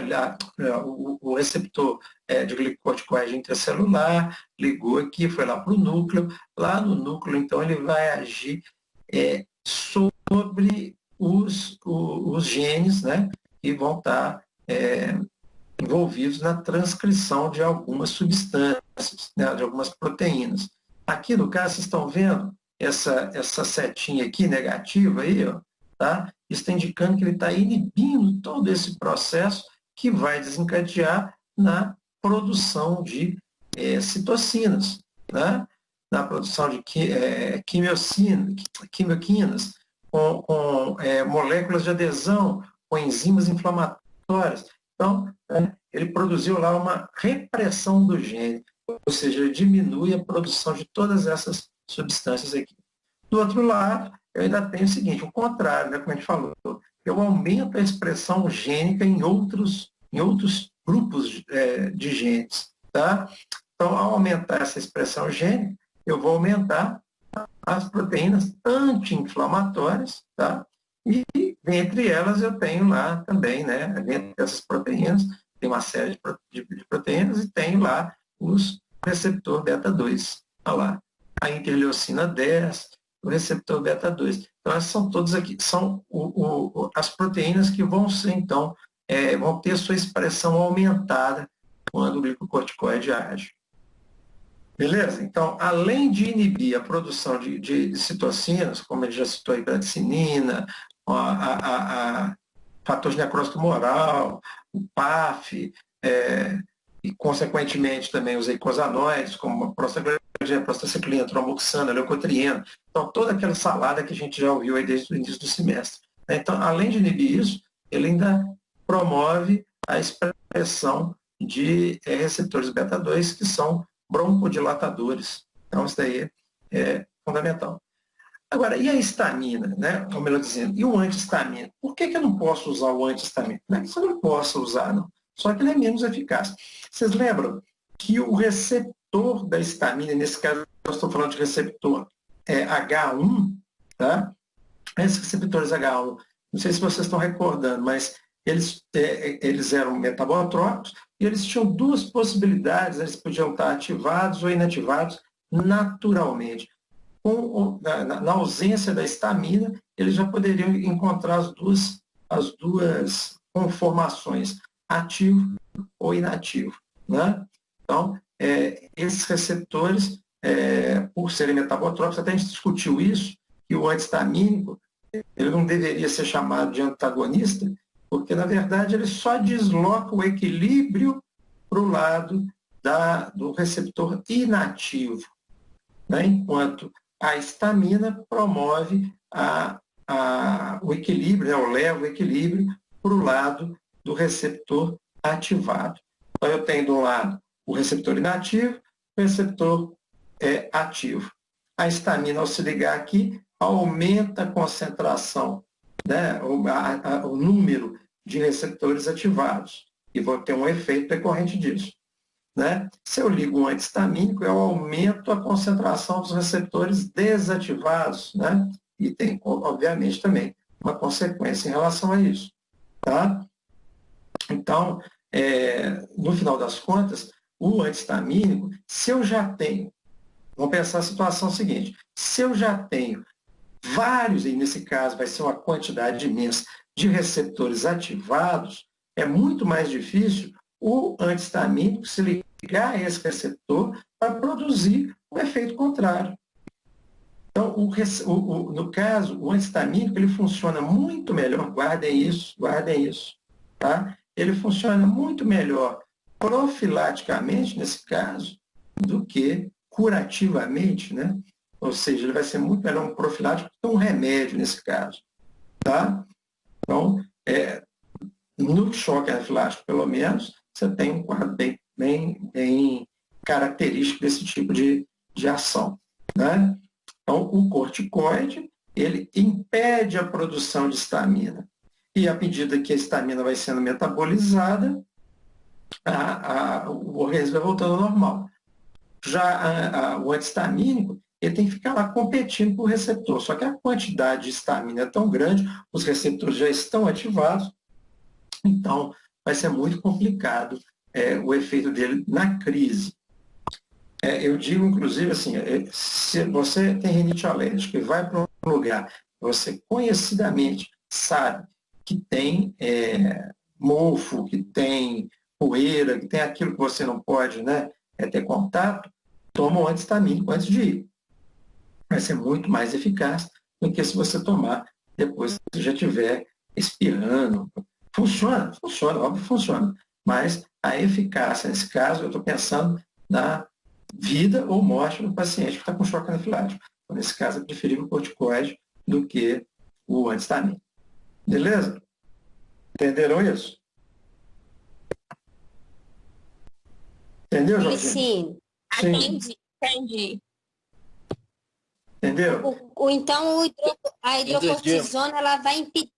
o receptor de glicocorticoide intracelular, ligou aqui, foi lá para o núcleo. Lá no núcleo, então, ele vai agir sobre os genes, né, que vão estar envolvidos na transcrição de algumas substâncias, né, de algumas proteínas. Aqui, no caso, vocês estão vendo essa setinha aqui negativa aí, tá? Isso está indicando que ele está inibindo todo esse processo que vai desencadear na produção de citocinas, né? Na produção de quimioquinas, com moléculas de adesão, com enzimas inflamatórias. Então, ele produziu lá uma repressão do gene, ou seja, ele diminui a produção de todas essas substâncias aqui. Do outro lado, eu ainda tenho o seguinte, o contrário, né, como a gente falou, eu aumento a expressão gênica em outros grupos de genes. Tá? Então, ao aumentar essa expressão gênica, eu vou aumentar as proteínas anti-inflamatórias, tá? E entre elas eu tenho lá também, né, dentro dessas proteínas, tem uma série de proteínas e tenho lá os receptor beta-2. Olha lá, a interleucina 10, o receptor beta-2. Então, essas são todas aqui, são as proteínas que vão ser, então, vão ter sua expressão aumentada quando o glicocorticoide age. Beleza? Então, além de inibir a produção de citocinas, como ele já citou aí, bradicinina, fator de necrose tumoral, o PAF, e, consequentemente, também os eicosanoides, como a prostacyclina, tromboxana, leucotriena. Então, toda aquela salada que a gente já ouviu aí desde o início do semestre. Então, além de inibir isso, ele ainda promove a expressão de receptores beta-2, que são broncodilatadores. Então, isso daí é fundamental. Agora, e a histamina, né? Como eu dizendo, e o antihistamínico? Por que eu não posso usar o antihistamínico? Não é que você não possa usar, não. Só que ele é menos eficaz. Vocês lembram que o receptor da histamina, nesse caso, eu estou falando de receptor H1, tá? Esses receptores H1, não sei se vocês estão recordando, mas eles eram metabolotrópicos e eles tinham duas possibilidades, eles podiam estar ativados ou inativados naturalmente. Na ausência da histamina, eles já poderiam encontrar as duas conformações, ativo ou inativo, né? Então, esses receptores, por serem metabotrópicos, até a gente discutiu isso, que o antihistamínico ele não deveria ser chamado de antagonista, porque, na verdade, ele só desloca o equilíbrio para o lado do receptor inativo, né? Enquanto a histamina promove o equilíbrio, né? Ou leva o equilíbrio para o lado do receptor ativado. Então, eu tenho, de um lado, o receptor inativo, o receptor ativo. A histamina, ao se ligar aqui, aumenta a concentração, né? O número de receptores ativados, e vou ter um efeito decorrente disso, né? Se eu ligo um antihistamínico, eu aumento a concentração dos receptores desativados, né? E tem, obviamente, também uma consequência em relação a isso, tá? Então, no final das contas, o antihistamínico, se eu já tenho, vamos pensar a situação seguinte, se eu já tenho vários, e nesse caso vai ser uma quantidade imensa de receptores ativados, é muito mais difícil o antihistamínico se ligar a esse receptor para produzir o efeito contrário. Então, no caso, o antihistamínico ele funciona muito melhor, guardem isso, tá? Ele funciona muito melhor profilaticamente, nesse caso, do que curativamente, né? Ou seja, ele vai ser muito melhor um profilático que um remédio nesse caso, tá? Então, no choque anafilático, pelo menos, você tem um quadro bem característico desse tipo de ação, né? Então, o corticoide, ele impede a produção de histamina. E à medida que a histamina vai sendo metabolizada, o organismo vai voltando ao normal. Já o antihistamínico, ele tem que ficar lá competindo com o receptor. Só que a quantidade de histamina é tão grande, os receptores já estão ativados, então vai ser muito complicado o efeito dele na crise. Eu digo, inclusive, assim, se você tem rinite alérgica e vai para um lugar, você conhecidamente sabe que tem mofo, que tem poeira, que tem aquilo que você não pode, né, ter contato, toma um antihistamínico antes de ir. Vai ser muito mais eficaz do que se você tomar depois que você já estiver espirrando. Funciona, óbvio funciona. Mas a eficácia, nesse caso, eu estou pensando na vida ou morte do paciente que está com choque anafilático. Então, nesse caso, é preferível o corticoide do que o antihistamínico. Beleza? Entenderam isso? Entendeu, Jorginho? Sim. Entendi. Entendeu? Então, a hidrocortisona, ela vai impedir...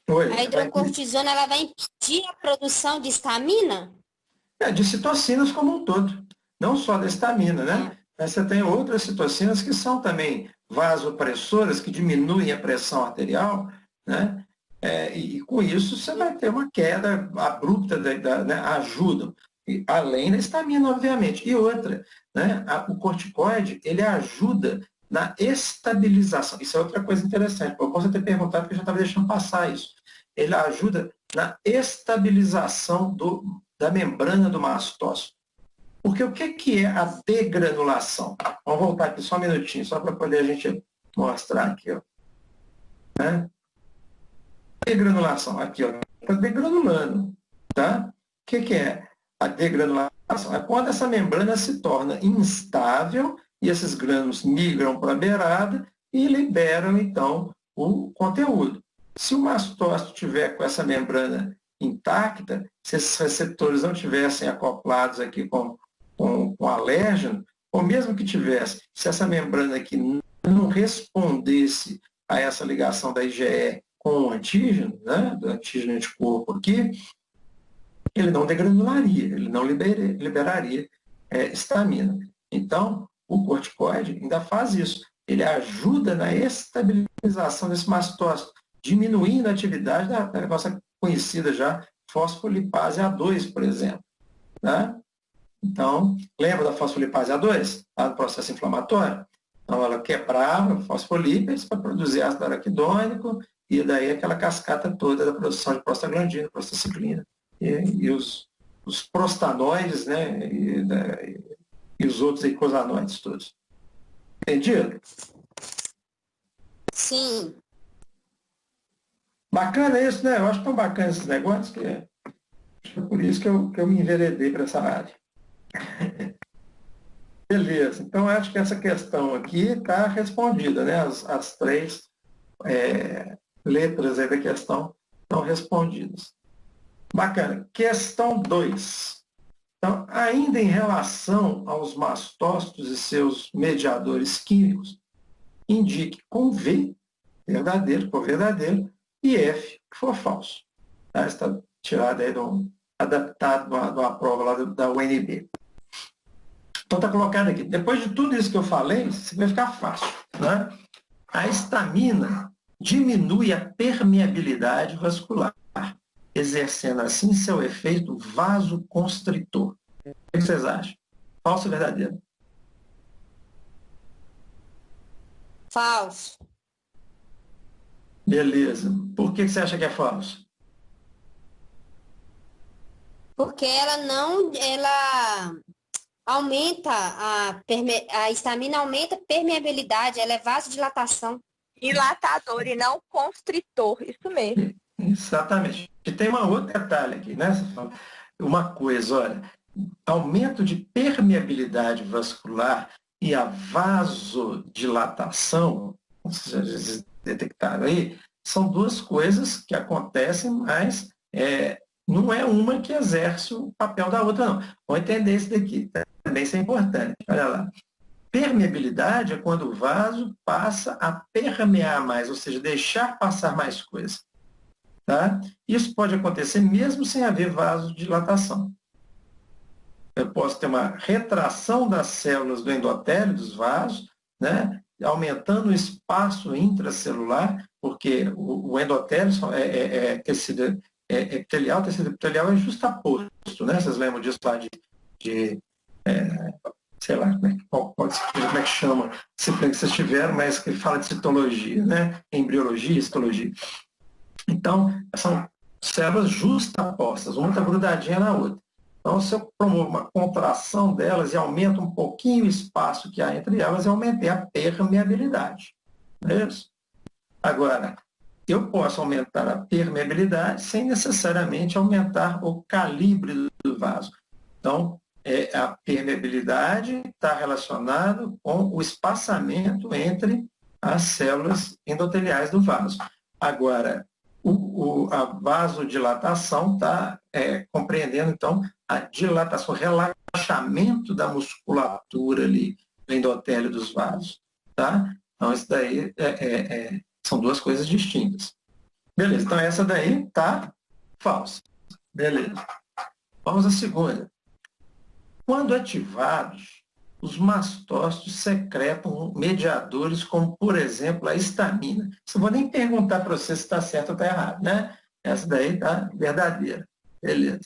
A hidrocortisona, ela vai impedir a produção de histamina? De citocinas como um todo. Não só da histamina, né? Mas você tem outras citocinas que são também vasopressoras, que diminuem a pressão arterial, né? E com isso você vai ter uma queda abrupta, né? Ajudam. Além da histamina, obviamente. E outra, né? O corticoide, ele ajuda na estabilização. Isso é outra coisa interessante. Eu posso ter perguntado, porque eu já estava deixando passar isso. Ele ajuda na estabilização da membrana do mastócito. Porque o que é a degranulação? Vamos voltar aqui só um minutinho, só para poder a gente mostrar aqui. Ó. Né? Degranulação, aqui, ó, está degranulando. Tá? O que é a degranulação? É quando essa membrana se torna instável e esses grânulos migram para a beirada e liberam, então, o conteúdo. Se o mastócito tiver com essa membrana intacta, se esses receptores não tivessem acoplados aqui com alérgeno, ou mesmo que tivesse, se essa membrana aqui não respondesse a essa ligação da IgE com o antígeno, né, do antígeno anticorpo aqui, ele não degranularia, ele não liberaria histamina. Então, o corticoide ainda faz isso. Ele ajuda na estabilização desse mastócito, diminuindo a atividade da nossa conhecida já fosfolipase A2, por exemplo. Né? Então, lembra da fosfolipase A2? Lá no processo inflamatório? Então, ela quebrava fosfolípides para produzir ácido araquidônico e daí aquela cascata toda da produção de prostaglandina, prostaciclina e os prostanoides, né? E os outros eicosanoides todos. Entendido? Sim. Bacana isso, né? Eu acho tão bacana esses negócios que é por isso que eu me enveredei para essa área. Beleza. Então, acho que essa questão aqui está respondida, né? As três letras aí da questão estão respondidas. Bacana. Questão 2. Então, ainda em relação aos mastócitos e seus mediadores químicos, indique com V, verdadeiro, for verdadeiro, e F, que for falso. Tá? Está tirado aí adaptado de uma prova lá da UNB. Então, está colocado aqui. Depois de tudo isso que eu falei, isso vai ficar fácil. Né? A histamina diminui a permeabilidade vascular, exercendo assim seu efeito vasoconstritor. O que vocês acham? Falso ou verdadeiro? Falso. Beleza. Por que você acha que é falso? Porque ela aumenta a histamina aumenta a permeabilidade, ela é vasodilatação. Dilatador e não constritor, isso mesmo. Exatamente. E tem um outro detalhe aqui, né? Uma coisa, olha, aumento de permeabilidade vascular e a vasodilatação, vocês detectaram aí, são duas coisas que acontecem, mas não é uma que exerce o papel da outra, não. Vamos entender isso daqui, também isso é importante. Olha lá. Permeabilidade é quando o vaso passa a permear mais, ou seja, deixar passar mais coisa. Tá? Isso pode acontecer mesmo sem haver vasodilatação. Eu posso ter uma retração das células do endotélio, dos vasos, né? Aumentando o espaço intracelular, porque o endotélio é tecido epitelial, tecido epitelial é justaposto, né? Vocês lembram disso lá sei lá, como é que chama, disciplina que vocês tiveram, mas que fala de citologia, né? Embriologia, citologia. Então, são células justapostas, uma está grudadinha na outra. Então, se eu promovo uma contração delas e aumento um pouquinho o espaço que há entre elas, eu aumentei a permeabilidade. Não é isso? Agora, eu posso aumentar a permeabilidade sem necessariamente aumentar o calibre do vaso. Então, a permeabilidade está relacionada com o espaçamento entre as células endoteliais do vaso. Agora, a vasodilatação está compreendendo, então, a dilatação, o relaxamento da musculatura ali do endotélio dos vasos. Tá? Então, isso daí são duas coisas distintas. Beleza, então essa daí está falsa. Beleza. Vamos à segunda. Quando ativados, os mastócitos secretam mediadores como, por exemplo, a histamina. Não vou nem perguntar para você se está certo ou está errado, né? Essa daí está verdadeira. Beleza.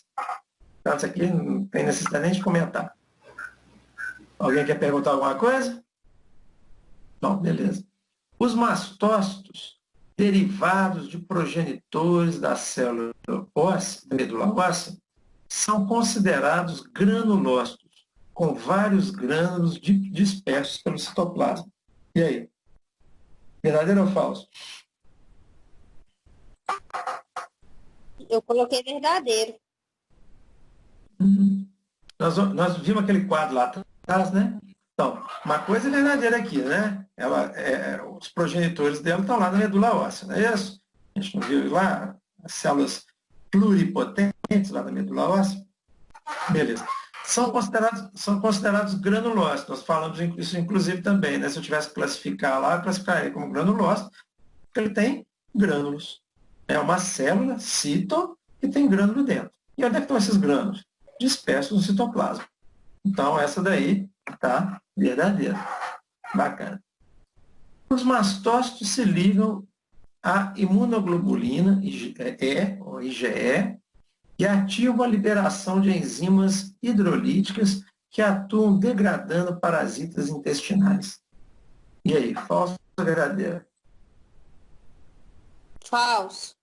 Então, isso aqui não tem necessidade nem de comentar. Alguém quer perguntar alguma coisa? Não, beleza. Os mastócitos, derivados de progenitores da célula óssea, da medula óssea, são considerados granulócitos, com vários grânulos dispersos pelo citoplasma. E aí? Verdadeiro ou falso? Eu coloquei verdadeiro. Nós vimos aquele quadro lá atrás, né? Então, uma coisa é verdadeira aqui, né? Os progenitores dela estão lá na medula óssea, não é isso? A gente não viu lá as células pluripotentes lá da medula óssea? Beleza. São considerados granulócitos. Nós falamos isso, inclusive, também, né? Se eu tivesse que classificar lá, eu classificaria como granulócito, porque ele tem grânulos. É uma célula, cito, que tem grânulo dentro. E onde é que estão esses grânulos? Dispersos no citoplasma. Então, essa daí está verdadeira. Bacana. Os mastócitos se ligam à imunoglobulina E, ou IgE, e ativam a liberação de enzimas hidrolíticas que atuam degradando parasitas intestinais. E aí, falso ou verdadeiro? Falso.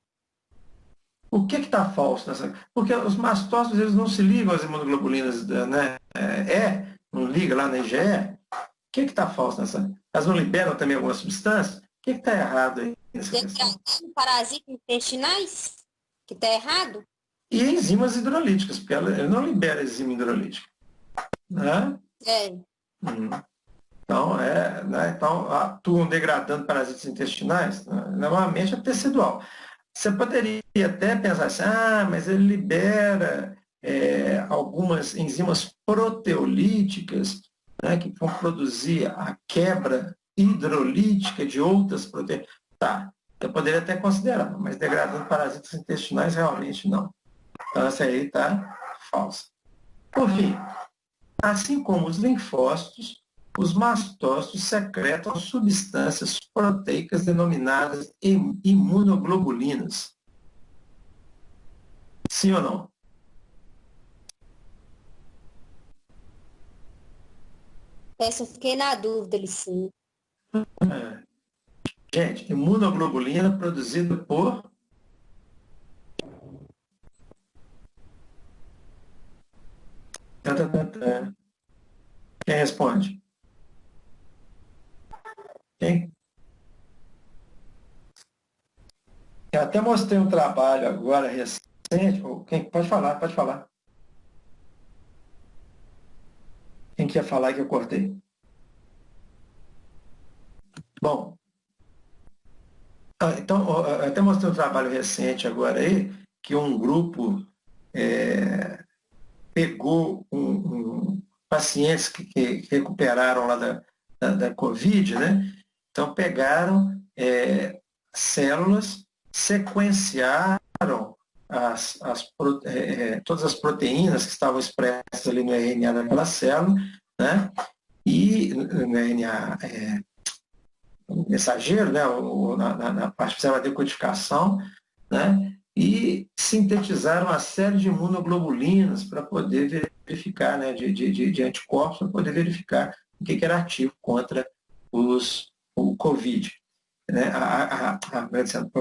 O que está falso nessa? Porque os mastócitos eles não se ligam às imunoglobulinas, né? Não liga lá na IgE. O que está falso nessa? Elas não liberam também algumas substâncias? O que está errado aí nessa questão? Degradando parasitas intestinais? Que está errado? E enzimas hidrolíticas, porque ele não libera enzima hidrolítica. Né? Então, então, atuam degradando parasitas intestinais, né? Normalmente é tecidual. Você poderia até pensar assim, mas ele libera algumas enzimas proteolíticas, né, que vão produzir a quebra hidrolítica de outras proteínas. Tá, eu poderia até considerar, mas degradando parasitas intestinais realmente não. Então, essa aí está falsa. Por fim, assim como os linfócitos, os mastócitos secretam substâncias proteicas denominadas imunoglobulinas. Sim ou não? Essa eu fiquei na dúvida, Licinho. Gente, imunoglobulina produzida por... Quem responde? Quem? Eu até mostrei um trabalho agora recente. Quem? Pode falar, pode falar. Quem quer falar que eu cortei? Bom, então, eu até mostrei um trabalho recente agora aí, que um grupo pegou pacientes que recuperaram lá da Covid, né? Então, pegaram células, sequenciaram todas as proteínas que estavam expressas ali no RNA daquela célula, né? E no RNA mensageiro, né? Na parte da decodificação, né? E sintetizaram uma série de imunoglobulinas para poder verificar, né? de anticorpos, para poder verificar o que era ativo contra o Covid, né?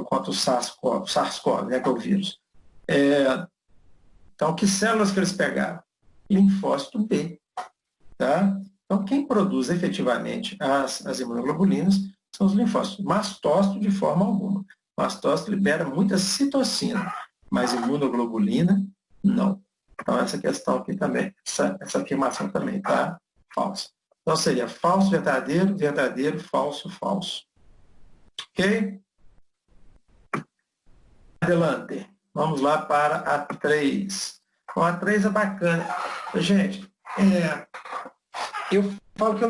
Contra o SARS-CoV, né? Que é o vírus. Então, que células que eles pegaram? Linfócito B. Tá? Então, quem produz efetivamente as imunoglobulinas são os linfócitos. Mastócito, de forma alguma. Mastócito libera muita citocina, mas imunoglobulina, não. Então, essa questão aqui também, essa afirmação também está falsa. Então, seria falso, verdadeiro, verdadeiro, falso, falso. Ok? Adelante. Vamos lá para a 3. Bom, a 3 é bacana. Gente, eu falo que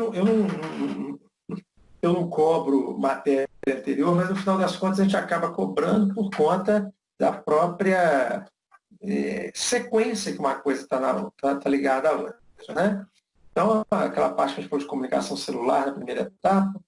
eu não cobro matéria anterior, mas no final das contas a gente acaba cobrando por conta da própria sequência que uma coisa está ligada à outra, né? Então, aquela parte que a gente falou de comunicação celular na primeira etapa,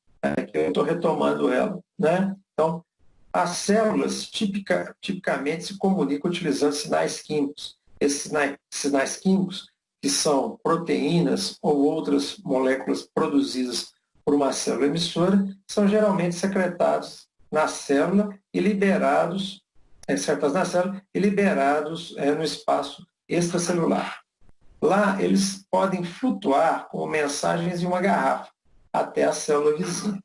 que eu estou retomando ela, né? Então, as células tipicamente se comunicam utilizando sinais químicos. Esses sinais químicos, que são proteínas ou outras moléculas produzidas por uma célula emissora, são geralmente secretados na célula e liberados, secretados na célula e liberados no espaço extracelular. Lá, eles podem flutuar como mensagens em uma garrafa até a célula vizinha.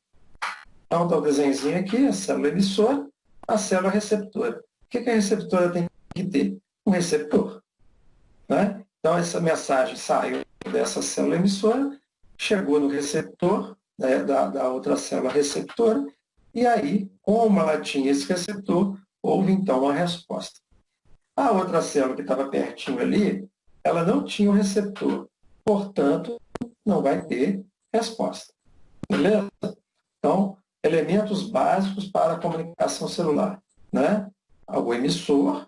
Então, está o desenhozinho aqui, a célula emissora, a célula receptora. O que a receptora tem que ter? Um receptor. Né? Então, essa mensagem saiu dessa célula emissora, chegou no receptor, né, da outra célula receptora, e aí, como ela tinha esse receptor, houve então uma resposta. A outra célula que estava pertinho ali, ela não tinha o receptor, portanto, não vai ter resposta. Beleza? Então, elementos básicos para a comunicação celular, né? O emissor,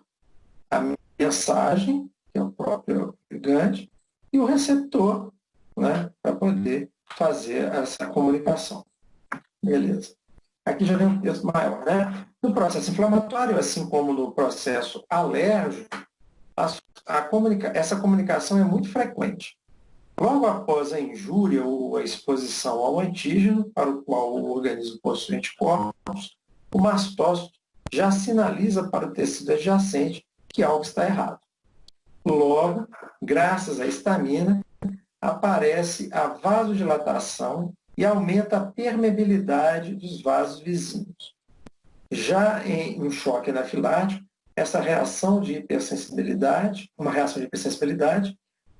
a mensagem, que é o próprio ligante, e o receptor, né? Para poder fazer essa comunicação. Beleza. Aqui já vem um texto maior, né? No processo inflamatório, assim como no processo alérgico, essa comunicação é muito frequente. Logo após a injúria ou a exposição ao antígeno, para o qual o organismo possui anticorpos, o mastócito já sinaliza para o tecido adjacente que algo está errado. Logo, graças à histamina, aparece a vasodilatação e aumenta a permeabilidade dos vasos vizinhos. Já em um choque anafilático, essa reação de hipersensibilidade,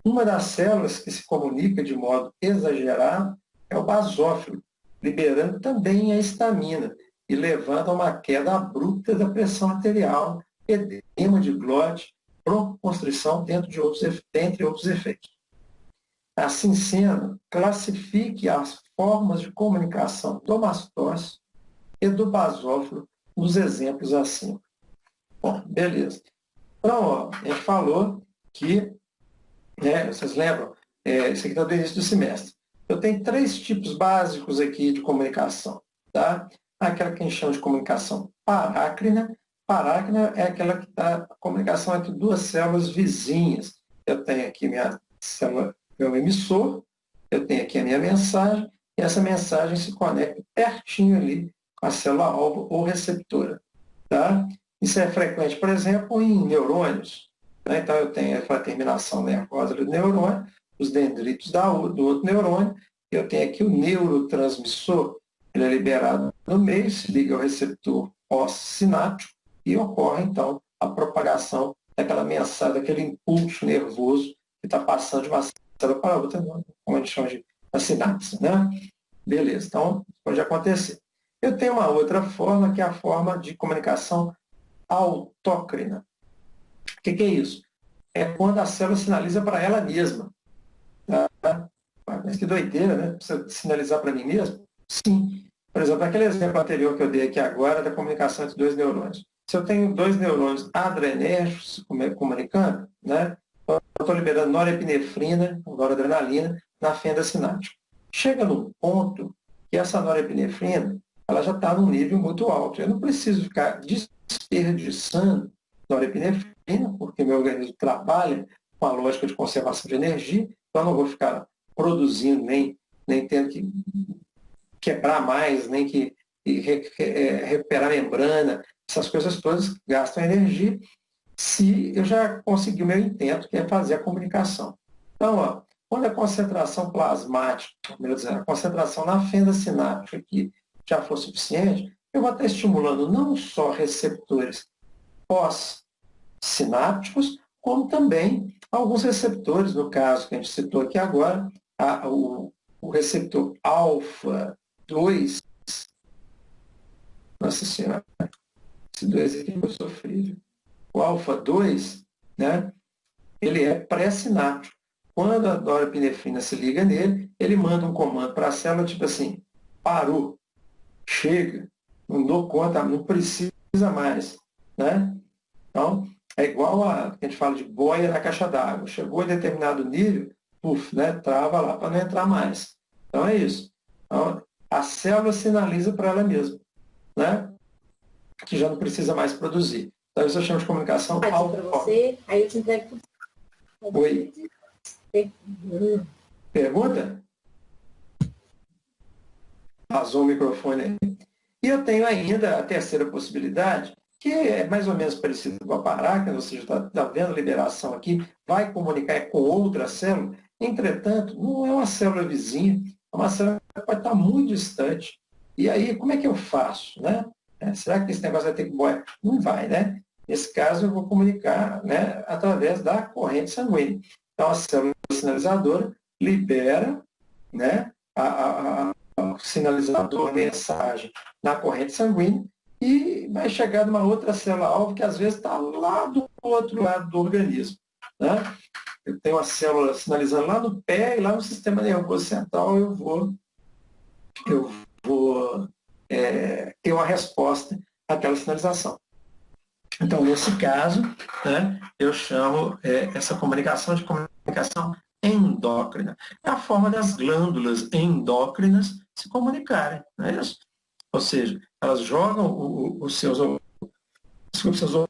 uma das células que se comunica de modo exagerado é o basófilo, liberando também a histamina e levando a uma queda abrupta da pressão arterial, edema de glote, broncoconstrição, dentre outros efeitos. Assim sendo, classifique as formas de comunicação do mastócito e do basófilo nos exemplos acima. Bom, beleza. Então, ó, a gente falou que, né, vocês lembram, isso aqui está do início do semestre. Eu tenho 3 tipos básicos aqui de comunicação. Tá? Aquela que a gente chama de comunicação parácrina. Parácrina é aquela que está a comunicação entre 2 células vizinhas. Eu tenho aqui minha célula, meu emissor, eu tenho aqui a minha mensagem, e essa mensagem se conecta pertinho ali com a célula-alvo ou receptora. Tá? Isso é frequente, por exemplo, em neurônios. Né? Então, eu tenho a terminação nervosa do neurônio, os dendritos do outro neurônio, eu tenho aqui o neurotransmissor, ele é liberado no meio, se liga ao receptor pós-sináptico e ocorre, então, a propagação daquela mensagem, daquele impulso nervoso que está passando de uma célula para outra, como a gente chama de sinapse. Né? Beleza, então, pode acontecer. Eu tenho uma outra forma, que é a forma de comunicação autócrina. O que é isso? É quando a célula sinaliza para ela mesma. Tá? Mas que doideira, né? Precisa sinalizar para mim mesmo? Sim. Por exemplo, aquele exemplo anterior que eu dei aqui agora da comunicação entre 2 neurônios. Se eu tenho 2 neurônios adrenérgicos se comunicando, né? Eu estou liberando norepinefrina, noradrenalina, na fenda sináptica. Chega num ponto que essa norepinefrina ela já está num nível muito alto. Eu não preciso ficar desperdiçando norepinefrina, porque meu organismo trabalha com a lógica de conservação de energia, então eu não vou ficar produzindo, nem tendo que quebrar mais, nem que recuperar a membrana, essas coisas todas gastam energia, se eu já consegui o meu intento, que é fazer a comunicação. Então, ó, quando a concentração plasmática, melhor dizendo, a concentração na fenda sináptica aqui já for suficiente, eu vou estar estimulando não só receptores pós-sinápticos, como também alguns receptores, no caso que a gente citou aqui agora, o receptor alfa 2, nossa senhora, esse 2 aqui eu sofri. O alfa 2, né, ele é pré-sináptico. Quando a norepinefrina se liga nele, ele manda um comando para a célula, tipo assim, parou, chega, não dou conta, não precisa mais. Né? Então, é igual a gente fala de boia na caixa d'água. Chegou a determinado nível, né, trava lá para não entrar mais. Então, é isso. Então, a célula sinaliza para ela mesma, né, que já não precisa mais produzir. Então, isso eu chamo de comunicação autónoma. Você, aí eu te entrego. Oi. Pergunta? Vazou o microfone aí. E eu tenho ainda a terceira possibilidade, que é mais ou menos parecido com a parácrina, ou seja, está vendo a liberação aqui, vai comunicar com outra célula, entretanto, não é uma célula vizinha, é uma célula que pode estar muito distante. E aí, como é que eu faço? Né? Será que esse negócio vai ter que boiar? Não vai, né? Nesse caso, eu vou comunicar, né, através da corrente sanguínea. Então, a célula sinalizadora libera, né, o sinalizador, a mensagem na corrente sanguínea e vai chegar numa outra célula-alvo que às vezes está lá do outro lado do organismo. Né? Eu tenho uma célula sinalizando lá no pé e lá no sistema nervoso central eu vou ter uma resposta àquela sinalização. Então, nesse caso, né, eu chamo essa comunicação de comunicação endócrina. É a forma das glândulas endócrinas se comunicarem, não é isso? Ou seja, elas jogam os seus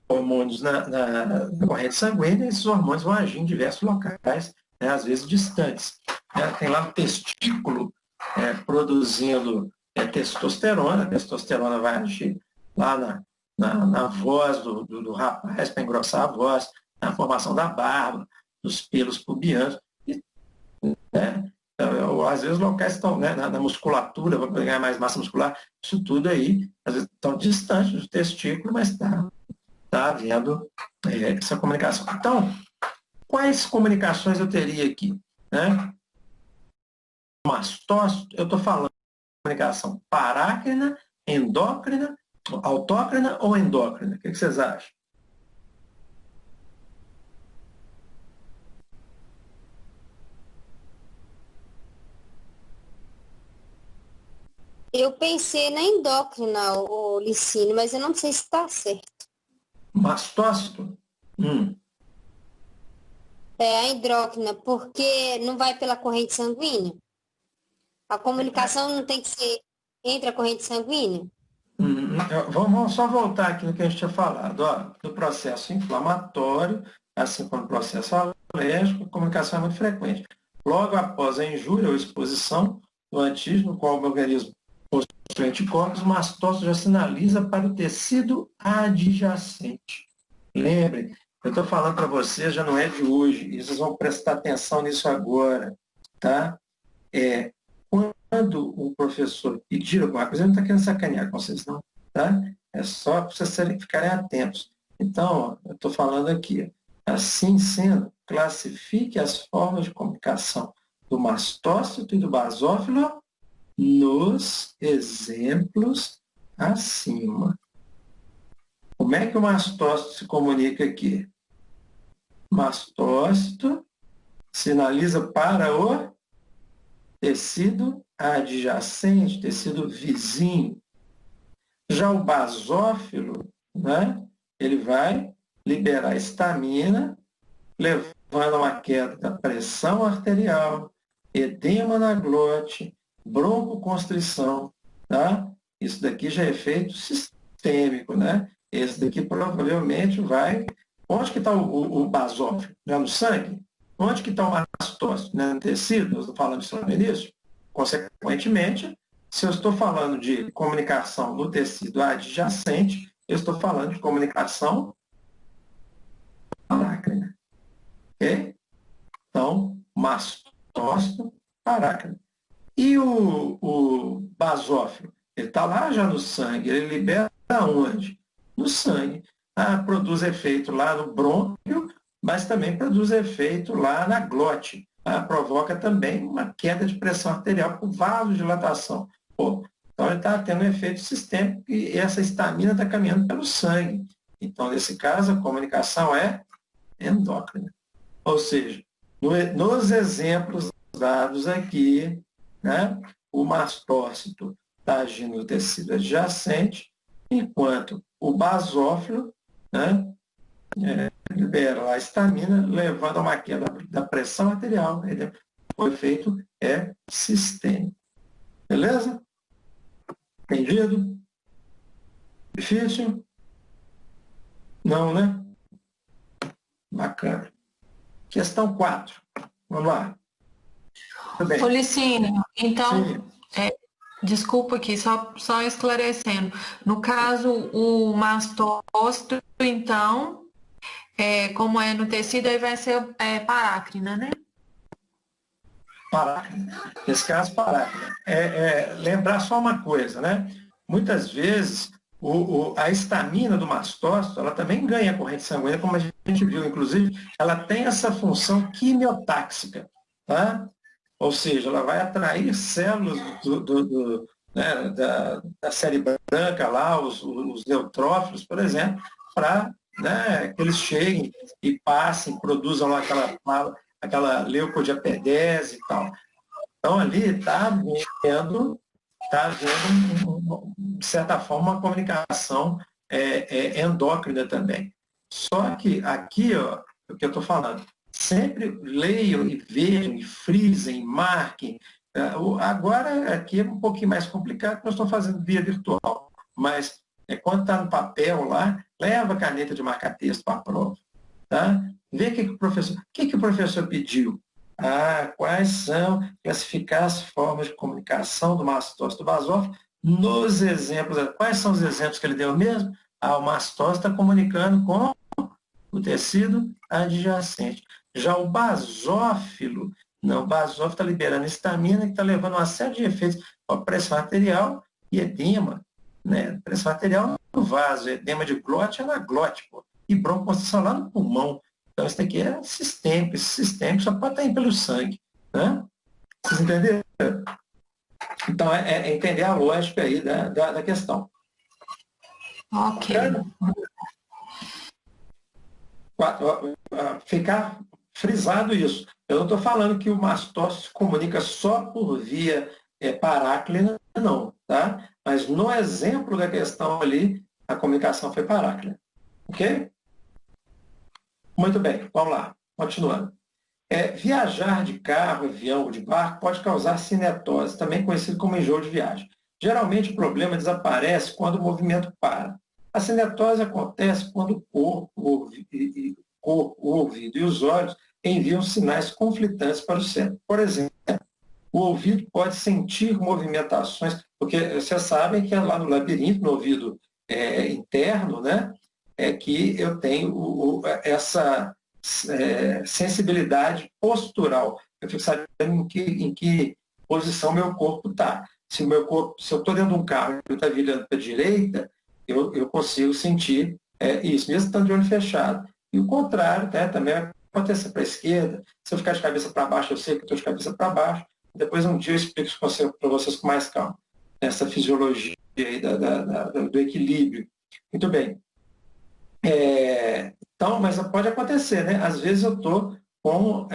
hormônios na corrente sanguínea e esses hormônios vão agir em diversos locais, né, às vezes distantes. Tem lá o testículo produzindo testosterona, a testosterona vai agir lá na voz do rapaz, para engrossar a voz, na formação da barba, dos pelos pubianos. Né? Às vezes locais estão, né, na musculatura, para ganhar mais massa muscular, isso tudo aí, às vezes estão distantes do testículo, mas está havendo essa comunicação. Então, quais comunicações eu teria aqui? Né? Mastócito, eu estou falando de comunicação parácrina, endócrina, autócrina ou endócrina? O que vocês acham? Eu pensei na endócrina, o Licínio, mas eu não sei se está certo. Mastócito? É a endócrina, porque não vai pela corrente sanguínea? A comunicação não tem que ser entre a corrente sanguínea? Vamos só voltar aqui no que a gente tinha falado. Do processo inflamatório, assim como o processo alérgico, a comunicação é muito frequente. Logo após a injúria ou exposição do antígeno, no qual o organismo possui anticorpos, o mastócito já sinaliza para o tecido adjacente. Lembrem, eu estou falando para vocês, já não é de hoje, e vocês vão prestar atenção nisso agora. Tá? Quando o professor pedir alguma coisa, ele não está querendo sacanear com vocês, não. Tá? É só para vocês ficarem atentos. Então, eu estou falando aqui. Assim sendo, classifique as formas de comunicação do mastócito e do basófilo nos exemplos acima. Como é que o mastócito se comunica aqui? Mastócito sinaliza para o tecido adjacente, tecido vizinho. Já o basófilo, né, ele vai liberar histamina, levando a uma queda da pressão arterial, edema na glote, broncoconstrição. Tá? Isso daqui já é efeito sistêmico, né? Esse daqui provavelmente vai... Onde que está o basófilo? Já no sangue? Onde que está o mastócito? No tecido? Nós estamos falando disso no início? Consequentemente, se eu estou falando de comunicação no tecido adjacente, eu estou falando de comunicação parácrina. Ok? Então, mastócito, parácrina. E o basófilo? Ele está lá já no sangue, ele libera onde? No sangue. Produz efeito lá no brônquio, mas também produz efeito lá na glote. Provoca também uma queda de pressão arterial por vasodilatação. Então, ele está tendo um efeito sistêmico e essa histamina está caminhando pelo sangue. Então, nesse caso, a comunicação é endócrina. Ou seja, nos exemplos dados aqui, né, o mastócito está agindo no tecido adjacente, enquanto o basófilo, né, libera a histamina, levando a uma queda da pressão arterial. O efeito é sistêmico. Beleza? Entendido? Difícil? Não, né? Bacana. Questão 4. Vamos lá. Tudo bem. Ô, Licínio, então, desculpa aqui, só esclarecendo. No caso, o mastócito, então, como é no tecido, aí vai ser parácrina, né? Parácrina. Nesse caso, parácrina. Lembrar só uma coisa, né? Muitas vezes, a histamina do mastócito, ela também ganha corrente sanguínea, como a gente viu, inclusive, ela tem essa função quimiotáxica, tá? ou seja, ela vai atrair células né, da série branca lá, os neutrófilos, por exemplo, para, né, que eles cheguem e passem, produzam lá aquela leucodiapedese e tal. Então, ali está havendo, de certa forma, uma comunicação endócrina também. Só que aqui, ó, o que eu estou falando, sempre leiam e vejam, e frisem, marquem. Agora, aqui é um pouquinho mais complicado, porque nós estamos fazendo via virtual, mas quando está no papel lá, leva a caneta de marcar texto para a prova. Tá? Vê o que o professor pediu. Quais são classificar as formas de comunicação do mastócito basófilo nos exemplos. Quais são os exemplos que ele deu mesmo? O mastócito está comunicando com o tecido adjacente. Já o basófilo, não, o basófilo está liberando histamina, que está levando uma série de efeitos, pressão arterial e edema. Né? Pressão arterial no vaso, edema de glote é na glote, pô. E broncoconstrição lá no pulmão. Então, isso aqui é sistêmico. Esse sistêmico só pode estar indo pelo sangue. Né? Vocês entenderam? Então, é entender a lógica aí da questão. Ok. Ficar frisado isso. Eu não estou falando que o mastócito se comunica só por via paráclina, não. Tá? Mas no exemplo da questão ali, a comunicação foi paráclina. Ok? Muito bem, vamos lá, continuando. Viajar de carro, avião ou de barco pode causar cinetose, também conhecido como enjoo de viagem. Geralmente o problema desaparece quando o movimento para. A cinetose acontece quando o corpo, o ouvido e os olhos enviam sinais conflitantes para o cérebro. Por exemplo, o ouvido pode sentir movimentações, porque vocês sabem que lá no labirinto, no ouvido interno, né, é que eu tenho essa sensibilidade postural. Eu fico sabendo em que posição meu corpo está. Se eu estou dentro de um carro e está virando para a direita, eu consigo sentir isso, mesmo estando de olho fechado. E o contrário, né, também vai acontecer para a esquerda. Se eu ficar de cabeça para baixo, eu sei que estou de cabeça para baixo. Depois, um dia, eu explico para vocês com mais calma essa fisiologia aí do equilíbrio. Muito bem. Então, mas pode acontecer, né? Às vezes eu estou com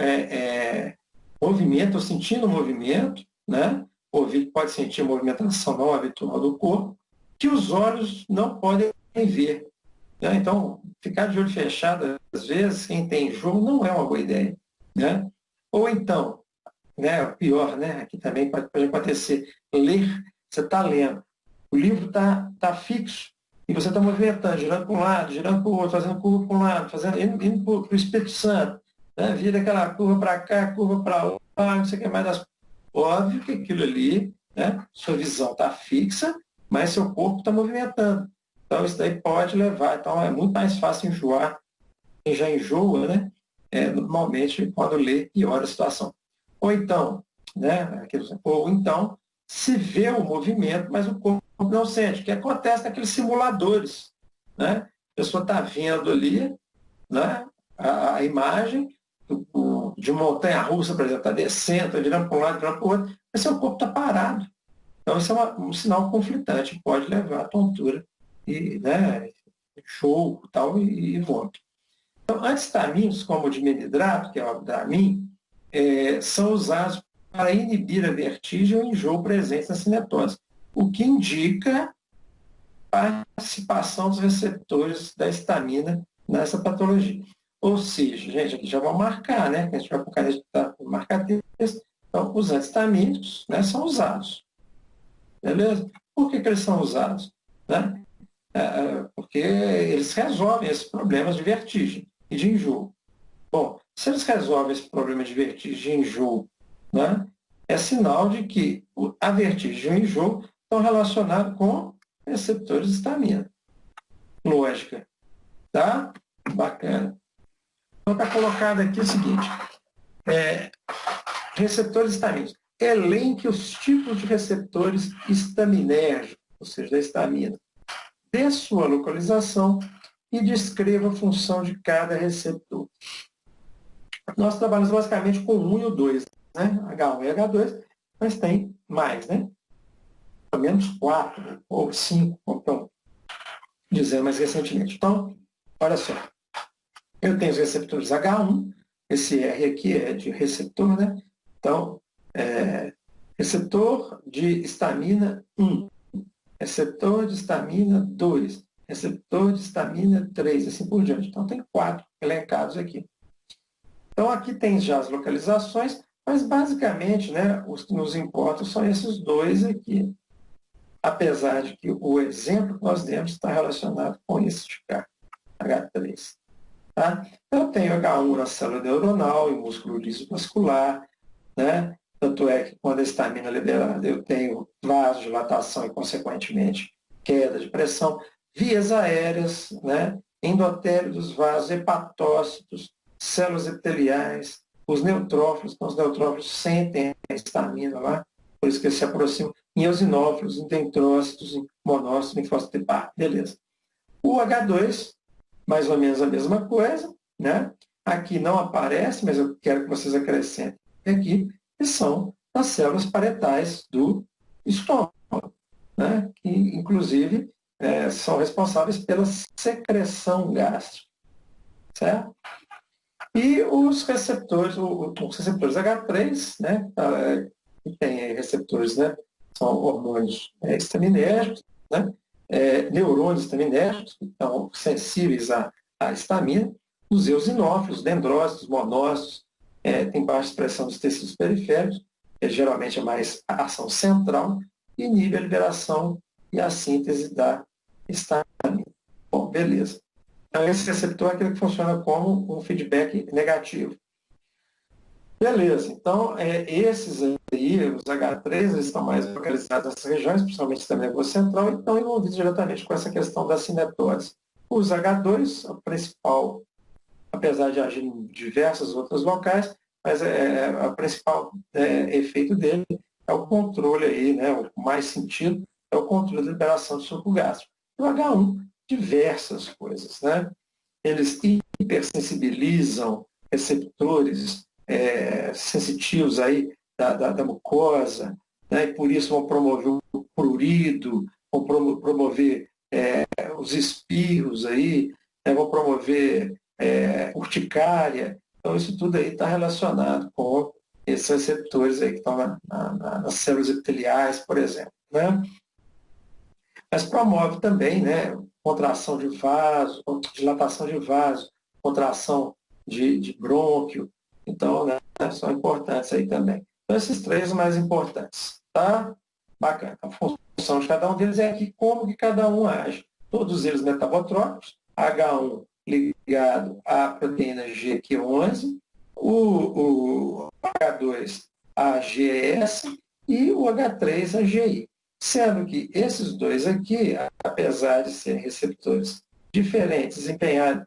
movimento, estou sentindo movimento, né? O ouvido pode sentir movimentação não habitual do corpo, que os olhos não podem ver. Né? Então, ficar de olho fechado, às vezes, quem tem enjoo, não é uma boa ideia. Né? Ou então, né, o pior, né? Aqui também pode acontecer, ler, você está lendo, o livro está fixo, e você está movimentando, girando para um lado, girando para o outro, fazendo curva para um lado, indo para o Espírito Santo, né? Vira aquela curva para cá, curva para lá, não sei o que mais. Óbvio que aquilo ali, né? Sua visão está fixa, mas seu corpo está movimentando. Então, isso daí pode levar. Então, é muito mais fácil enjoar. Quem já enjoa, né? Normalmente, quando lê, piora a situação. Ou então, né? Se vê o movimento, mas o corpo não sente, o que acontece naqueles simuladores. Né? A pessoa está vendo ali, né, a imagem de montanha-russa, por exemplo, está descendo, está virando para um lado, virando para o outro, mas seu corpo está parado. Então, isso é um sinal conflitante, pode levar a tontura, né, enjoo e vômito. Então, anti-histamínicos, como o dimenidrato, que é o Dramin, são usados para inibir a vertigem ou enjoo presente na cinetose, o que indica participação dos receptores da histamina nessa patologia. Ou seja, gente, aqui já vão marcar, né? A gente vai com caneta para marcar texto. Então, os antihistamínicos, né, são usados. Beleza? Por que eles são usados? Né? Porque eles resolvem esses problemas de vertigem e de enjoo. Bom, se eles resolvem esse problema de vertigem e enjoo, né, é sinal de que a vertigem e o enjoo estão relacionados com receptores de histamina. Lógica. Tá? Bacana. Então, está colocado aqui o seguinte. Receptores histamínicos. Elenque os tipos de receptores histaminérgicos, ou seja, da histamina. Dê sua localização e descreva a função de cada receptor. Nós trabalhamos basicamente com o 1 e o 2. né? H1 e H2, mas tem mais, né? Pelo menos 4 ou 5, como estão dizendo mais recentemente. Então, olha só. Eu tenho os receptores H1, esse R aqui é de receptor, né? Então, receptor de histamina 1, receptor de histamina 2, receptor de histamina 3, assim por diante. Então, tem 4 elencados aqui. Então, aqui tem já as localizações, mas basicamente, né, os que nos importam são esses dois aqui. Apesar de que o exemplo que nós demos está relacionado com isso de cá, H3. Tá? Eu tenho H1 na célula neuronal e músculo liso vascular, né? Tanto é que quando a histamina é liberada, eu tenho vasodilatação e, consequentemente, queda de pressão, vias aéreas, né? Endotélio dos vasos, hepatócitos, células epiteliais, os neutrófilos, então os neutrófilos sentem a histamina lá, por isso que eles se aproximam, em eosinófilos, em dendrócitos, em monócitos, em linfócitos hepáticos, beleza. O H2, mais ou menos a mesma coisa, né? Aqui não aparece, mas eu quero que vocês acrescentem aqui, que são as células paretais do estômago, né? Que, inclusive, são responsáveis pela secreção gástrica, certo? E os receptores H3, né? Que tem receptores, né? São hormônios estaminérgicos, né? Neurônios estaminérgicos, que estão sensíveis à histamina, os eosinófilos, dendrócitos, monócitos, tem baixa expressão dos tecidos periféricos, geralmente é mais a ação central, e inibe a liberação e a síntese da histamina. Bom, beleza. Então, esse receptor é aquele que funciona como um feedback negativo. Beleza, então esses aí, os H3, eles estão mais localizados nessas regiões, principalmente o sistema nervoso central, e estão envolvidos diretamente com essa questão da cinetose. Os H2, o principal, apesar de agir em diversos outros locais, mas o principal efeito dele é o controle aí, né, o mais sentido é o controle da liberação do suco gástrico. E o H1, diversas coisas, né? Eles hipersensibilizam receptores sensitivos aí da mucosa, né? E por isso vão promover o prurido, vão promover os espirros aí, né? Vão promover urticária. Então, isso tudo aí está relacionado com esses receptores aí que estão nas células epiteliais, por exemplo, né? Mas promove também, né, contração de vaso, dilatação de vaso, contração de brônquio. Então, né, são importantes aí também. Então, esses três mais importantes, tá? Bacana. A função de cada um deles é aqui como que cada um age. Todos eles metabotrópicos, H1 ligado à proteína GQ11, o H2 a GS e o H3 a GI. Sendo que esses dois aqui, apesar de serem receptores diferentes, desempenharem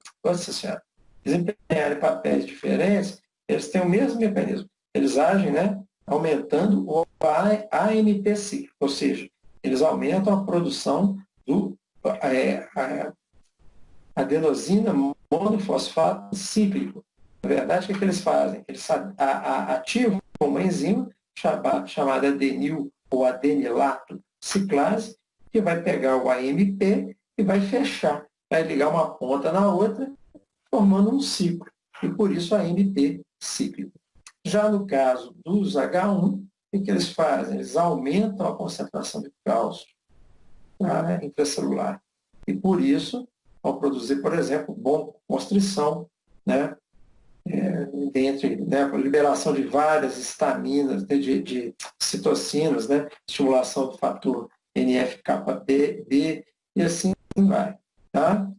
papéis diferentes, eles têm o mesmo mecanismo. Eles agem, né, aumentando o AMP cíclico, ou seja, eles aumentam a produção do adenosina monofosfato cíclico. Na verdade, o que eles fazem? Eles ativam uma enzima chamada adenil ou adenilato ciclase, que vai pegar o AMP e vai fechar, vai ligar uma ponta na outra, formando um ciclo. E por isso AMP cíclico. Já no caso dos H1, o que eles fazem? Eles aumentam a concentração de cálcio intracelular. E por isso vão produzir, por exemplo, constrição, né? Né, liberação de várias estaminas, de citocinas, né, estimulação do fator NF-κB e assim vai. Tá?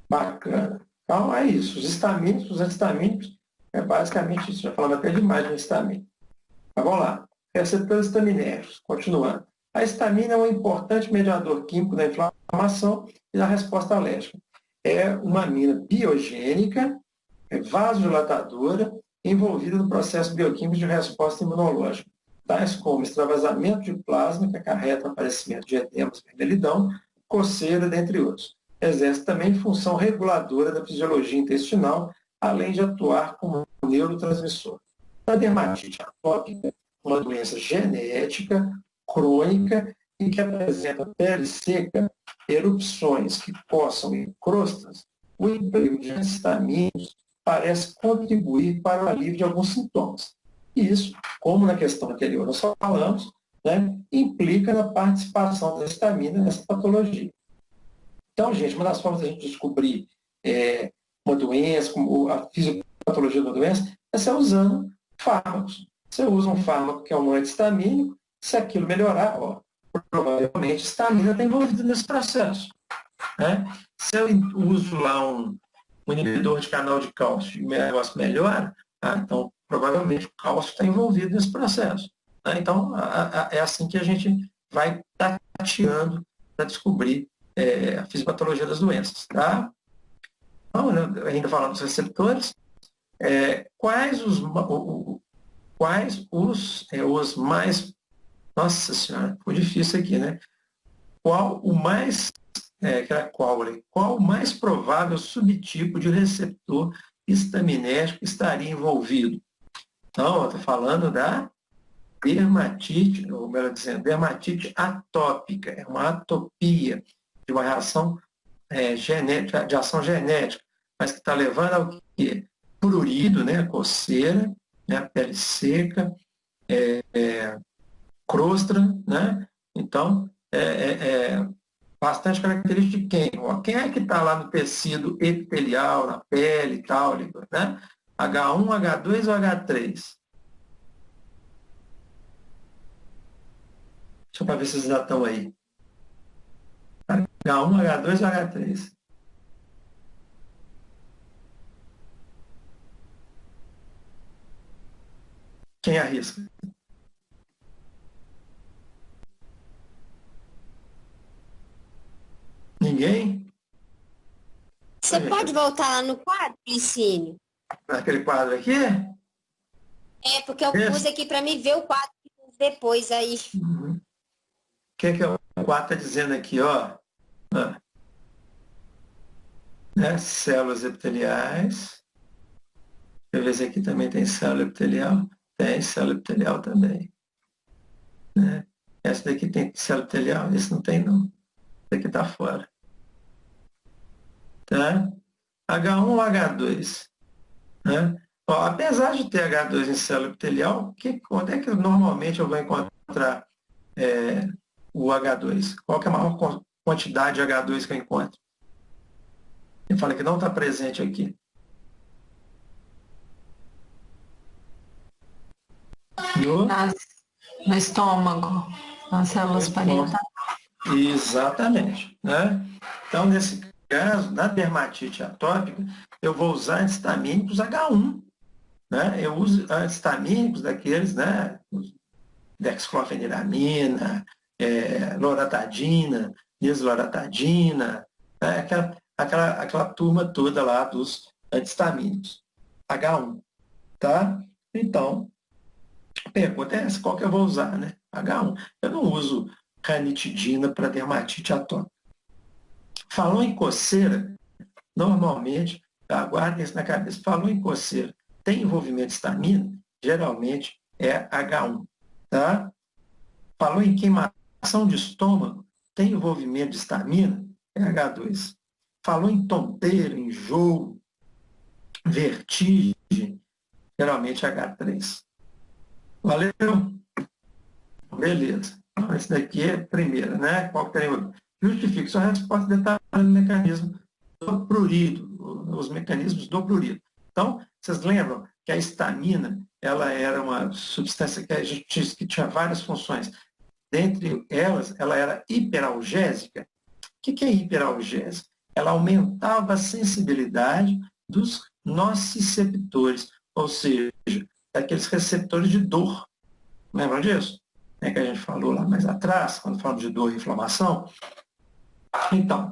Bacana. Então é isso. Os antihistamínicos, é basicamente isso. Já falamos até demais de histamina. Mas vamos lá. Receptores estaminérgicos. Continuando. A histamina é um importante mediador químico da inflamação e da resposta alérgica. É uma amina biogênica, vasodilatadora, envolvida no processo bioquímico de resposta imunológica, tais como extravasamento de plasma, que acarreta o aparecimento de edemas, vermelhidão, coceira, dentre outros. Exerce também função reguladora da fisiologia intestinal, além de atuar como neurotransmissor. A dermatite atópica, uma doença genética, crônica, e que apresenta pele seca, erupções que coçam em crostas, o emprego de anti-histamínicos parece contribuir para o alívio de alguns sintomas. E isso, como na questão anterior nós falamos, né, implica na participação da histamina nessa patologia. Então, gente, uma das formas da gente descobrir uma doença, como a fisiopatologia da doença, é você usando fármacos. Você usa um fármaco que é um anti-histamínico, se aquilo melhorar, provavelmente a histamina está envolvida nesse processo. Né? Se eu uso lá um inibidor de canal de cálcio e o negócio melhora, então provavelmente o cálcio está envolvido nesse processo. Né? Então, é assim que a gente vai tateando para descobrir a fisiopatologia das doenças. Tá? Então, ainda falando dos receptores, quais os mais... Nossa Senhora, foi difícil aqui, né? Qual o mais provável subtipo de receptor estaminérgico estaria envolvido? Então, eu estou falando da dermatite, ou melhor dizendo, dermatite atópica. É uma atopia de uma reação genética, de ação genética, mas que está levando ao quê? Prurido, né? Coceira, né? Pele seca, crostra, né? Então, bastante característica de quem? Quem é que está lá no tecido epitelial, na pele e tal, né? H1, H2 ou H3? Deixa eu ver se vocês ainda estão aí. H1, H2 ou H3? Quem arrisca? Ninguém? Você pode voltar lá no quadro, Licínio? Naquele quadro aqui? Porque eu pus aqui para me ver o quadro depois aí. Uhum. O que o quadro está dizendo aqui, ó? Né? Células epiteliais. Deixa eu ver se aqui também tem célula epitelial. Tem célula epitelial também. Né? Essa daqui tem célula epitelial? Esse não tem, não. Esse aqui está fora. Tá? H1 ou H2? Né? Apesar de ter H2 em célula epitelial, onde é que normalmente eu vou encontrar o H2? Qual que é a maior quantidade de H2 que eu encontro? Eu falei que não está presente aqui. No estômago, nas células parietais. Exatamente. Né? Então, nesse caso, na dermatite atópica, eu vou usar antihistamínicos H1. Né? Eu uso antihistamínicos daqueles, né? Dexclofeniramina, loratadina, desloratadina, né? aquela turma toda lá dos antihistamínicos. H1. Tá? Então, a pergunta é essa, qual que eu vou usar? Né? H1. Eu não uso ranitidina para dermatite atópica. Falou em coceira, normalmente, guardem isso na cabeça, falou em coceira, tem envolvimento de histamina, geralmente é H1. Tá? Falou em queimação de estômago, tem envolvimento de histamina, é H2. Falou em tonteira, enjoo, vertigem, geralmente é H3. Valeu? Beleza. Então, esse daqui é a primeira, né? Qual que tem? Justifique sua resposta detalhando o mecanismo do prurido, os mecanismos do prurido. Então, vocês lembram que a histamina, ela era uma substância que a gente disse que tinha várias funções. Dentre elas, ela era hiperalgésica. O que é hiperalgésica? Ela aumentava a sensibilidade dos nociceptores, ou seja, daqueles receptores de dor. Lembram disso? Que a gente falou lá mais atrás, quando falamos de dor e inflamação. Então,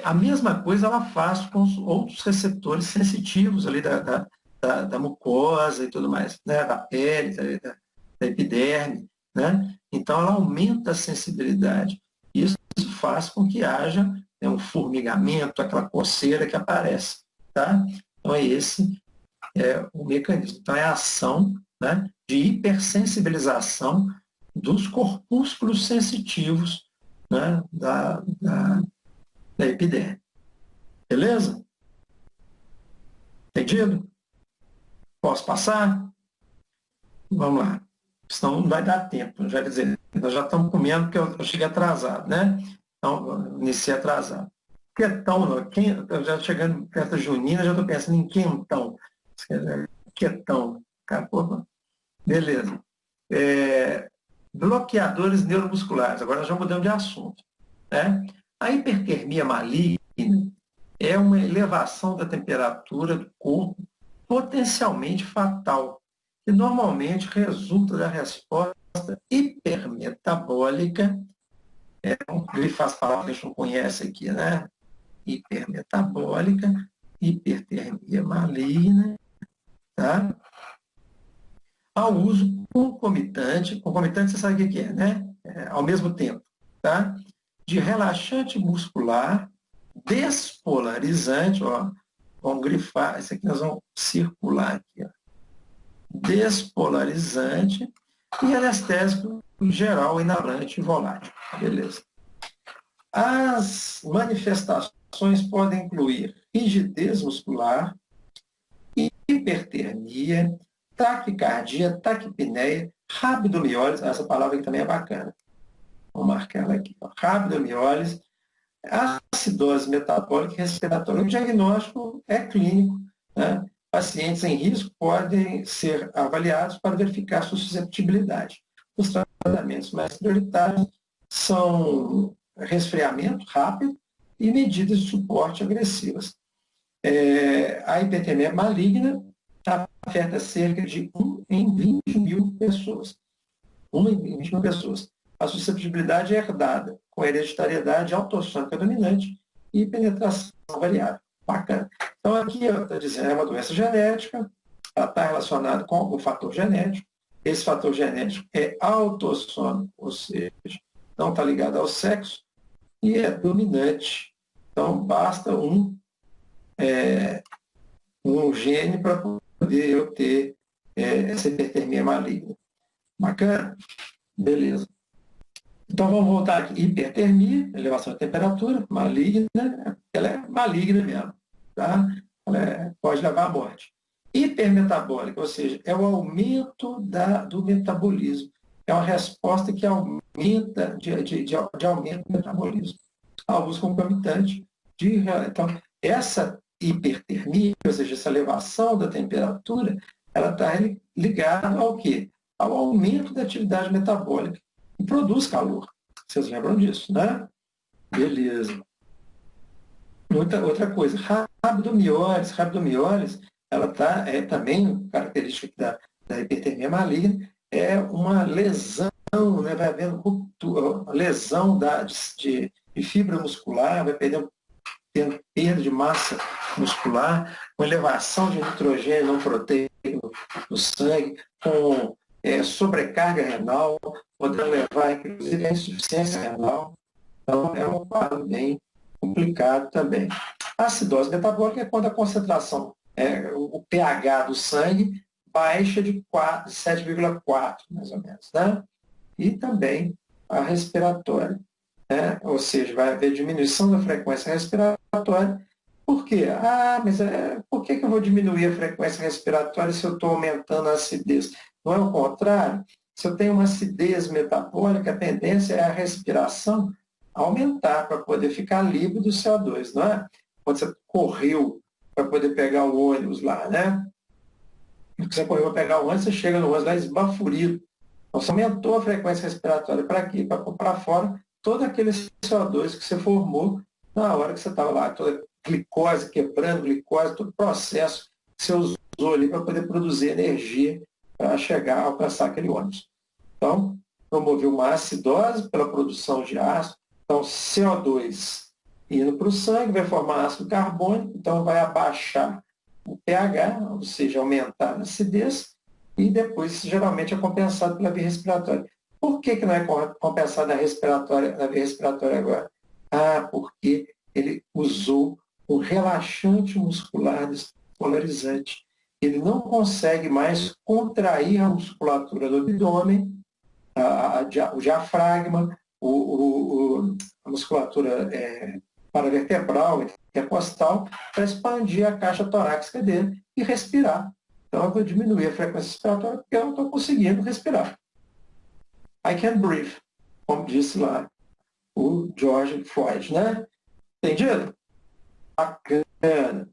a mesma coisa ela faz com os outros receptores sensitivos ali da mucosa e tudo mais, né? Da pele, da epiderme. Né? Então, ela aumenta a sensibilidade. Isso faz com que haja um formigamento, aquela coceira que aparece. Tá? Então, é esse é o mecanismo. Então, é a ação, né, de hipersensibilização dos corpúsculos sensitivos, né, da epiderme. Beleza? Entendido? Posso passar? Vamos lá. Senão não vai dar tempo. Já quer dizer, nós já estamos comendo porque eu cheguei atrasado, né? Então, iniciei atrasado. Quentão, eu já chegando perto da junina, já estou pensando em quentão. Quentão. Beleza. Bloqueadores neuromusculares. Agora nós já mudamos de assunto. Né? A hipertermia maligna é uma elevação da temperatura do corpo potencialmente fatal, que normalmente resulta da resposta hipermetabólica, grifar as palavras que a gente não conhece aqui, né? Hipermetabólica, hipertermia maligna, tá? Ao uso concomitante você sabe o que é, né? Ao mesmo tempo, tá? De relaxante muscular, despolarizante, ó, vamos grifar, isso aqui nós vamos circular aqui, ó. Despolarizante e anestésico geral, inalante e volátil. Beleza. As manifestações podem incluir rigidez muscular, hipertermia, taquicardia, taquipneia, rabdomiólise, essa palavra aqui também é bacana. Vou marcar ela aqui. Ó. Rabdomiólise, acidose metabólica e respiratória. O diagnóstico é clínico, né? Pacientes em risco podem ser avaliados para verificar sua susceptibilidade. Os tratamentos mais prioritários são resfriamento rápido e medidas de suporte agressivas. A hipertermia maligna afeta cerca de 1 em 20 mil pessoas. 1 em 20 mil pessoas. A susceptibilidade é herdada, com hereditariedade autossômica dominante e penetração variável. Bacana. Então, aqui está dizendo, é uma doença genética, ela está relacionada com algum fator genético. Esse fator genético é autossômico, ou seja, não está ligado ao sexo, e é dominante. Então, basta um gene para poder eu ter essa hipertermia maligna. Bacana? Beleza. Então, vamos voltar aqui. Hipertermia, elevação da temperatura, maligna, ela é maligna mesmo, tá? Ela pode levar à morte. Hipermetabólica, ou seja, é o aumento do metabolismo. É uma resposta que aumenta, de aumento do metabolismo. Alguns concomitantes. Então, essa hipertermia, ou seja, essa elevação da temperatura, ela está ligada ao quê? Ao aumento da atividade metabólica. E produz calor. Vocês lembram disso, né? Beleza. Outra coisa, rabdomiólise, ela também, característica da hipertermia maligna, é uma lesão, né? Vai havendo ruptura, lesão de fibra muscular, vai tendo perda de massa muscular, com elevação de nitrogênio não proteico no sangue, com sobrecarga renal, podendo levar, inclusive, à insuficiência renal. Então, é um quadro bem complicado também. A acidose metabólica é quando a concentração, o pH do sangue baixa de 7,4, mais ou menos. Né? E também a respiratória. Né? Ou seja, vai haver diminuição da frequência respiratória. Por quê? Mas por que eu vou diminuir a frequência respiratória se eu estou aumentando a acidez? Não é o contrário? Se eu tenho uma acidez metabólica, a tendência é a respiração aumentar para poder ficar livre do CO2, não é? Quando você correu para poder pegar o ônibus lá, né? Quando você correu para pegar o ônibus, você chega no ônibus lá esbaforido. Então, você aumentou a frequência respiratória para quê? Para pôr para fora todo aquele CO2 que você formou na hora que você estava lá, toda glicose, quebrando glicose, todo o processo que você usou ali para poder produzir energia para chegar a alcançar aquele ônibus. Então, promoveu uma acidose pela produção de ácido. Então, CO2 indo para o sangue, vai formar ácido carbônico, então vai abaixar o pH, ou seja, aumentar a acidez, e depois, geralmente, é compensado pela via respiratória. Por que não é compensado na via respiratória agora? Porque ele usou o relaxante muscular despolarizante. ele não consegue mais contrair a musculatura do abdômen, o diafragma, a musculatura paravertebral, intercostal, para expandir a caixa torácica dele e respirar. Então, eu vou diminuir a frequência respiratória porque eu não estou conseguindo respirar. I can't breathe, como disse lá o George Floyd, né? Entendido? Bacana.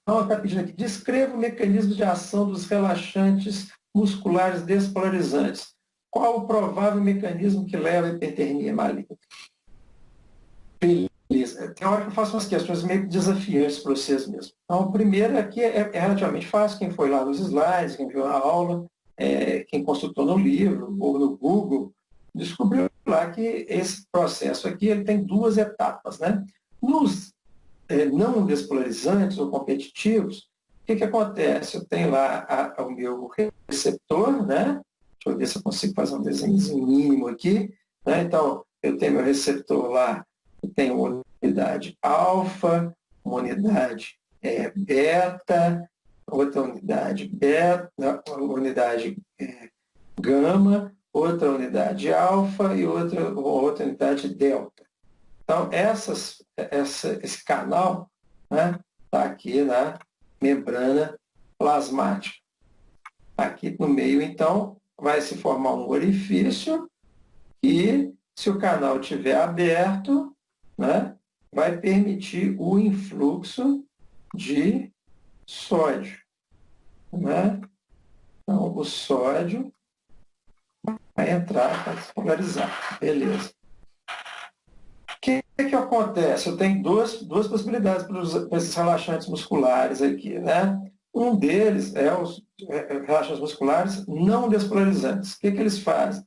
Então, está pedindo aqui, descreva o mecanismo de ação dos relaxantes musculares despolarizantes. Qual o provável mecanismo que leva à hipertermia maligna? Beleza. Tem hora que eu faço umas questões meio desafiantes para vocês mesmos. Então, o primeiro aqui é relativamente fácil. Quem foi lá nos slides, quem viu a aula, quem consultou no livro ou no Google, descobriu lá que esse processo aqui ele tem duas etapas, né? Nos não despolarizantes ou competitivos, o que acontece? Eu tenho lá o meu receptor, né? Deixa eu ver se eu consigo fazer um desenhozinho mínimo aqui, né? Então, eu tenho meu receptor lá, eu tenho uma unidade alfa, uma unidade beta, outra unidade beta, uma unidade gama, outra unidade alfa e outra unidade delta. Então, esse canal está aqui na membrana plasmática. Aqui no meio, então, vai se formar um orifício e, se o canal estiver aberto, né, vai permitir o influxo de sódio. Né? Então, o sódio vai entrar para despolarizar. Beleza. O que acontece? Eu tenho duas possibilidades para esses relaxantes musculares aqui, né? Um deles é os relaxantes musculares não despolarizantes. O que eles fazem?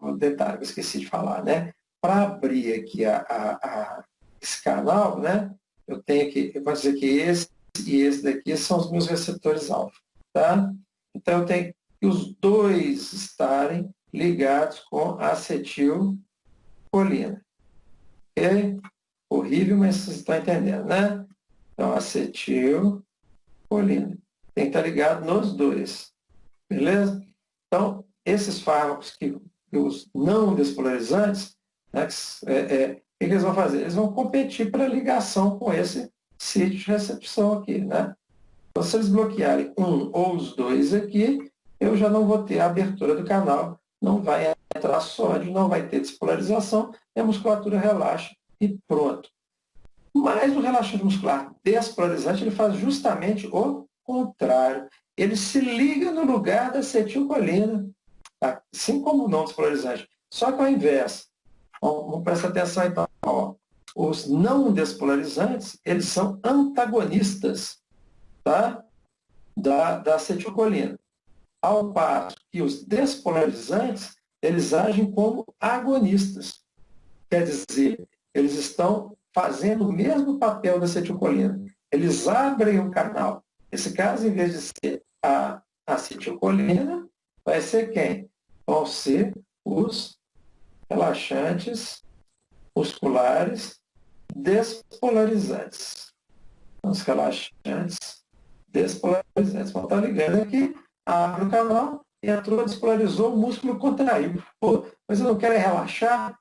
Um detalhe que eu esqueci de falar, né? Para abrir aqui esse canal, né? Eu vou dizer que esse e esse daqui são os meus receptores alfa, tá? Então, eu tenho que os dois estarem ligados com acetilcolina. Ok? Horrível, mas vocês estão entendendo, né? Então, acetilcolina. Tem que estar ligado nos dois. Beleza? Então, esses fármacos que os não despolarizantes, né, o que eles vão fazer? Eles vão competir pela ligação com esse sítio de recepção aqui, né? Então, se eles bloquearem um ou os dois aqui, eu já não vou ter a abertura do canal, não vai entrar sódio, não vai ter despolarização, e a musculatura relaxa e pronto. Mas o relaxante muscular despolarizante, ele faz justamente o contrário. Ele se liga no lugar da acetilcolina, assim como o não despolarizante. Só que ao invés, vamos prestar atenção então, os não despolarizantes, eles são antagonistas, tá? da acetilcolina. Ao passo que os despolarizantes, eles agem como agonistas. Quer dizer, eles estão fazendo o mesmo papel da acetilcolina. Eles abrem o canal. Nesse caso, em vez de ser a acetilcolina, vai ser quem? Vão ser os relaxantes musculares despolarizantes. Os relaxantes despolarizantes vão estar ligando aqui, abre o canal, entrou, despolarizou, o músculo contraiu. Pô, mas eu não quero relaxar?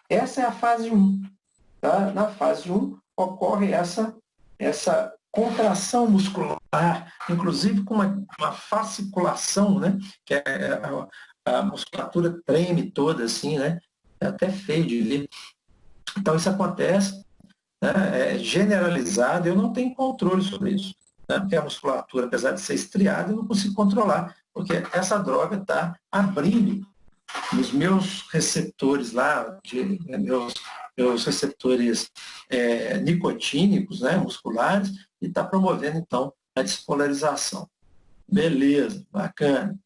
Essa é a fase 1. Tá? Na fase 1 ocorre essa contração muscular, inclusive com uma fasciculação, né? Que a musculatura treme toda assim, né? É até feio de ver. Então isso acontece, né? É generalizado, eu não tenho controle sobre isso. Né? Porque a musculatura, apesar de ser estriada, eu não consigo controlar, porque essa droga está abrindo os meus receptores lá, meus receptores nicotínicos, né, musculares, e está promovendo, então, a despolarização. Beleza, bacana.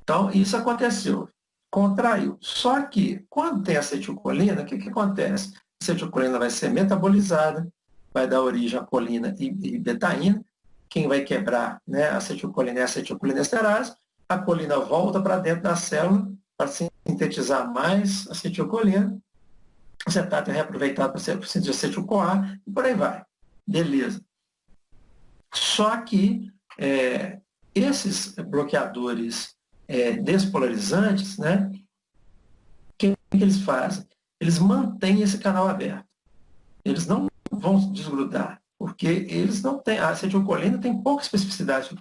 Então, isso aconteceu, contraiu. Só que, quando tem acetilcolina, o que acontece? A acetilcolina vai ser metabolizada, vai dar origem a colina e betaína. Quem vai quebrar, né, a acetilcolina é a acetilcolinesterase. A colina volta para dentro da célula para sintetizar mais acetilcolina. O acetato é reaproveitado para síntese de acetil-CoA e por aí vai. Beleza. Só que esses bloqueadores despolarizantes, né, o que eles fazem? Eles mantêm esse canal aberto. Eles não vão desgrudar, porque eles não têm, a acetilcolina tem pouca especificidade,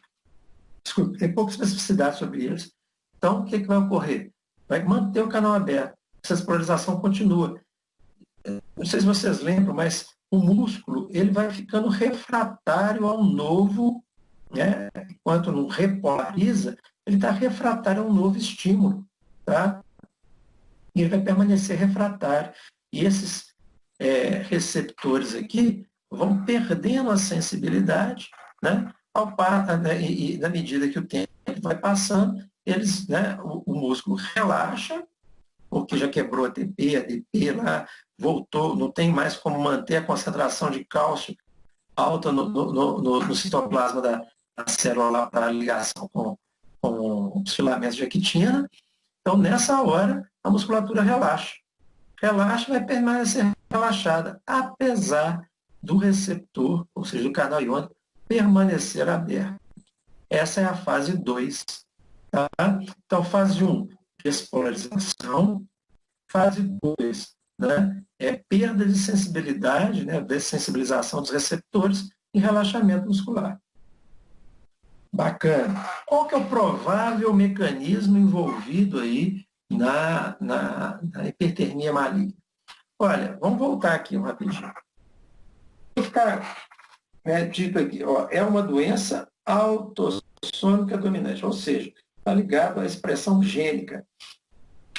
tem pouca especificidade sobre eles. Então, o que vai ocorrer? Vai manter o canal aberto, essa despolarização continua. Não sei se vocês lembram, mas o músculo ele vai ficando refratário ao novo, né? Enquanto não repolariza, ele está refratário a um novo estímulo, tá? E ele vai permanecer refratário. E esses receptores aqui vão perdendo a sensibilidade, né? E na medida que o tempo vai passando, eles, né, o músculo relaxa, porque já quebrou a ATP, a ADP lá, voltou, não tem mais como manter a concentração de cálcio alta no citoplasma da célula lá para ligação com os filamentos de actina. Então, nessa hora, a musculatura relaxa. Relaxa e vai permanecer relaxada, apesar do receptor, ou seja, do canal iônico, permanecer aberto. Essa é a fase 2. Tá? Então, fase 1, despolarização. Fase 2, né, perda de sensibilidade, né, dessensibilização dos receptores e relaxamento muscular. Bacana. Qual que é o provável mecanismo envolvido aí na hipertermia maligna? Olha, vamos voltar aqui rapidinho. O que está dito aqui? Ó, é uma doença autossômica dominante, ou seja, está ligado à expressão gênica.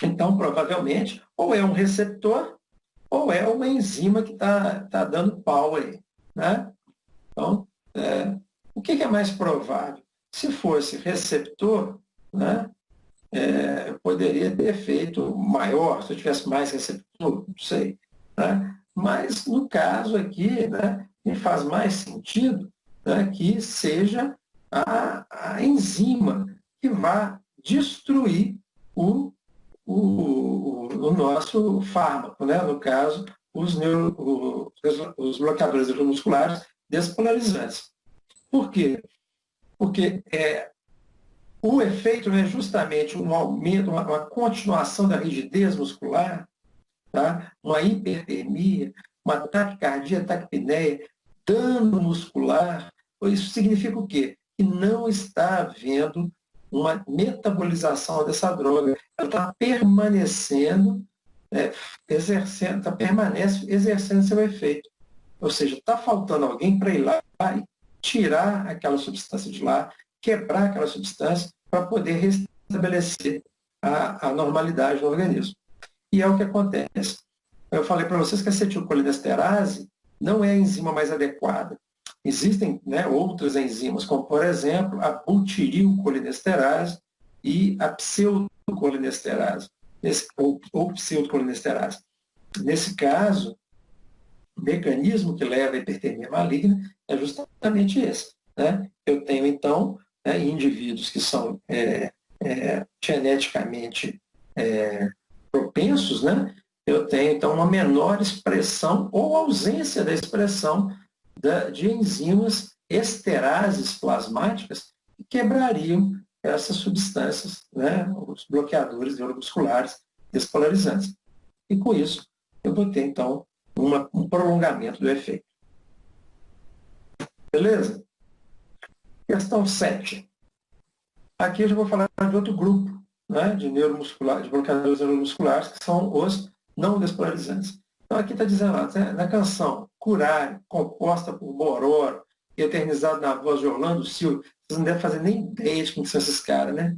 Então, provavelmente, ou é um receptor, ou é uma enzima que está dando pau aí. Né? Então, o que é mais provável? Se fosse receptor, né, poderia ter efeito maior, se eu tivesse mais receptor, não sei. Né? Mas, no caso aqui, né, me faz mais sentido, né, que seja a enzima que vá destruir o nosso fármaco, né? No caso, os bloqueadores neuromusculares despolarizantes. Por quê? Porque o efeito é justamente um aumento, uma continuação da rigidez muscular, tá? Uma hipertermia, uma taquicardia, taquipneia, dano muscular. Isso significa o quê? Que não está havendo uma metabolização dessa droga. Ela está permanecendo, permanece exercendo seu efeito. Ou seja, está faltando alguém para ir lá e tirar aquela substância de lá, quebrar aquela substância para poder restabelecer a normalidade do organismo. E é o que acontece. Eu falei para vocês que a acetilcolinesterase não é a enzima mais adequada. Existem, né, outras enzimas, como, por exemplo, a butirilcolinesterase e a pseudocolinesterase, ou pseudocolinesterase. Nesse caso, o mecanismo que leva à hipertermia maligna é justamente esse. Né? Eu tenho, então, indivíduos que são geneticamente propensos, né? Eu tenho, então, uma menor expressão ou ausência da expressão de enzimas esterases plasmáticas que quebrariam essas substâncias, né, os bloqueadores neuromusculares despolarizantes. E com isso, eu vou ter, então, um prolongamento do efeito. Beleza? Questão 7. Aqui eu já vou falar de outro grupo, né, de bloqueadores neuromusculares, que são os não despolarizantes. Então, aqui está dizendo lá, na canção Curare, composta por Bororo e eternizado na voz de Orlando Silva, vocês não devem fazer nem ideia de quem são esses caras, né?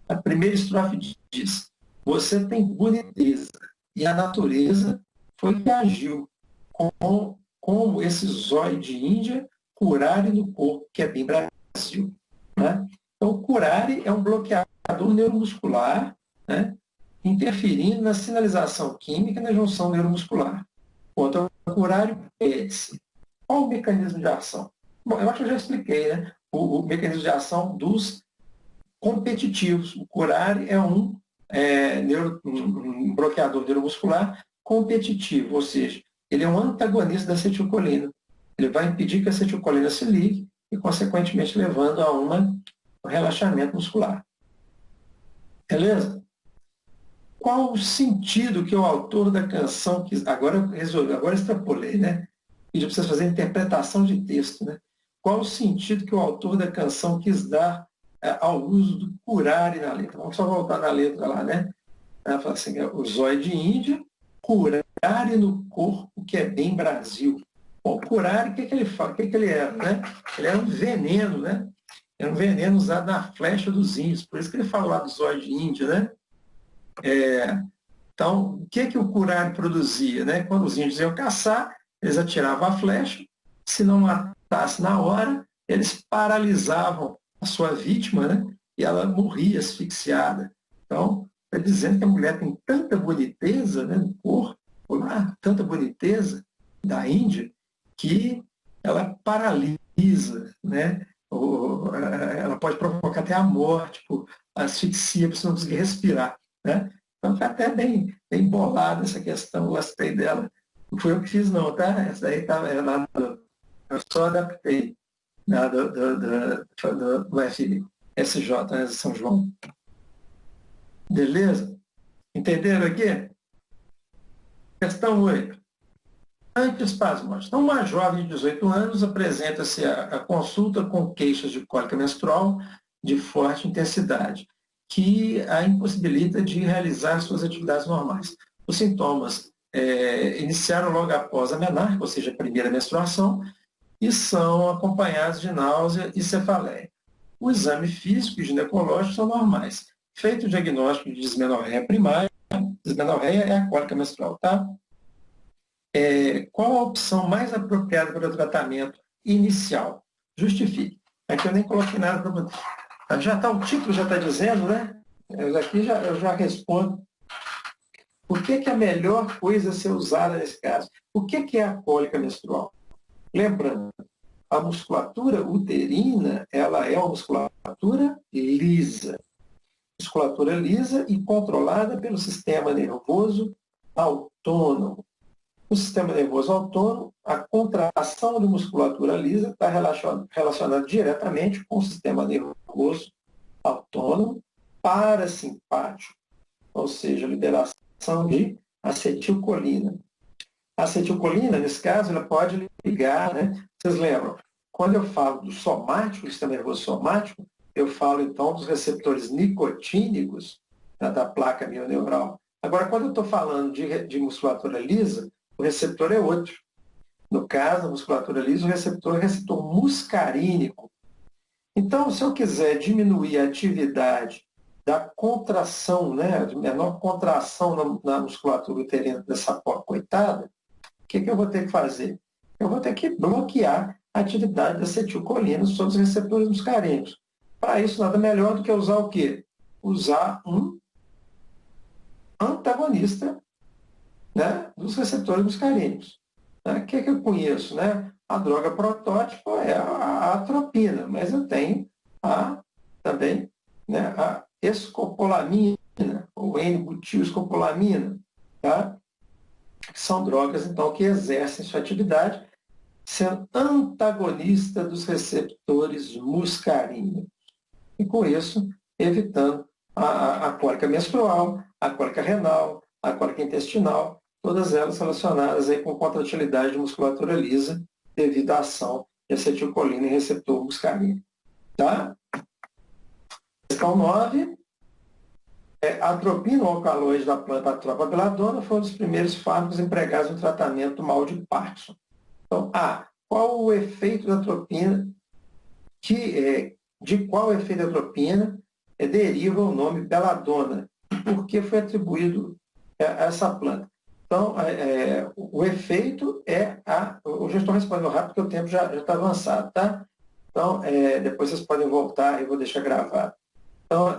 A primeira estrofe diz: você tem boniteza, e a natureza foi que agiu como esse zóio de Índia, Curare no corpo, que é bem Brasil. Né? Então, o Curare é um bloqueador neuromuscular, né, interferindo na sinalização química e na junção neuromuscular. Quanto ao Curare, qual o mecanismo de ação? Bom, eu acho que eu já expliquei, né? O mecanismo de ação dos competitivos. O Curare é um bloqueador neuromuscular competitivo, ou seja, ele é um antagonista da acetilcolina. Ele vai impedir que a acetilcolina se ligue e, consequentemente, levando a um relaxamento muscular. Beleza? Qual o sentido que o autor da canção quis... Agora extrapolei, né? Pedi para vocês fazerem interpretação de texto, né? Qual o sentido que o autor da canção quis dar ao uso do curare na letra? Vamos só voltar na letra lá, né? Ela fala assim, o zóio de Índia, curare no corpo que é bem Brasil. Bom, curare, o que ele fala? O que ele era, né? Ele era um veneno, né? Era um veneno usado na flecha dos índios. Por isso que ele fala lá do zóio de Índia, né? Então, o que o curare produzia, né? Quando os índios iam caçar, eles atiravam a flecha, se não matasse na hora, eles paralisavam a sua vítima, né? E ela morria asfixiada. Então, está dizendo que a mulher tem tanta boniteza, né, no corpo, lá, tanta boniteza da Índia, que ela paralisa, né? Ela pode provocar até a morte, por asfixia, para você não conseguir respirar, né? Então, está até bem bolada essa questão, gostei dela. Não fui eu que fiz, não, tá? Essa daí eu só adaptei do FSJ, né, São João. Beleza? Entenderam aqui? Questão 8. Antiespasmódicos. Então, uma jovem de 18 anos apresenta-se à consulta com queixas de cólica menstrual de forte intensidade, que a impossibilita de realizar suas atividades normais. Os sintomas iniciaram logo após a menarca, ou seja, a primeira menstruação, e são acompanhados de náusea e cefaleia. O exame físico e ginecológico são normais. Feito o diagnóstico de dismenorreia primária, dismenorreia é a cólica menstrual, tá? Qual a opção mais apropriada para o tratamento inicial? Justifique. Aqui eu nem coloquei nada para... O título já está dizendo, né? Eu já respondo. Por que a melhor coisa a ser usada nesse caso? O que é a cólica menstrual? Lembrando, a musculatura uterina, ela é uma musculatura lisa. Musculatura lisa e controlada pelo sistema nervoso autônomo. No sistema nervoso autônomo, a contração de musculatura lisa está relacionada diretamente com o sistema nervoso autônomo parasimpático, ou seja, liberação de acetilcolina. A acetilcolina, nesse caso, ela pode ligar, né? Vocês lembram? Quando eu falo do somático, do sistema nervoso somático, eu falo, então, dos receptores nicotínicos, né, da placa mioneural. Agora, quando eu estou falando de musculatura lisa, o receptor é outro. No caso da musculatura lisa, o receptor é o receptor muscarínico. Então, se eu quiser diminuir a atividade da contração, né, de menor contração na musculatura uterina dessa pobre coitada, o que eu vou ter que fazer? Eu vou ter que bloquear a atividade da acetilcolina sobre os receptores muscarínicos. Para isso, nada melhor do que usar o quê? Usar um antagonista, né, dos receptores muscarínicos. O que eu conheço? Né? A droga protótipo é a atropina, mas eu tenho também, né, a escopolamina, ou N-butilescopolamina, tá? Que são drogas, então, que exercem sua atividade sendo antagonista dos receptores muscarínicos. E, com isso, evitando a cólica menstrual, a cólica renal, a cólica intestinal, todas elas relacionadas aí com contratilidade de musculatura lisa devido à ação de acetilcolina em receptor muscarínico. Tá? Questão 9. A atropina, o alcaloide da planta Atropa belladonna, foi um dos primeiros fármacos empregados no tratamento do mal de Parkinson. Então, qual o efeito da atropina? De qual efeito da atropina deriva o nome belladonna? E por que foi atribuído a essa planta? Então, o efeito eu já estou respondendo rápido porque o tempo já está avançado, tá? Então, depois vocês podem voltar, eu vou deixar gravado. Então,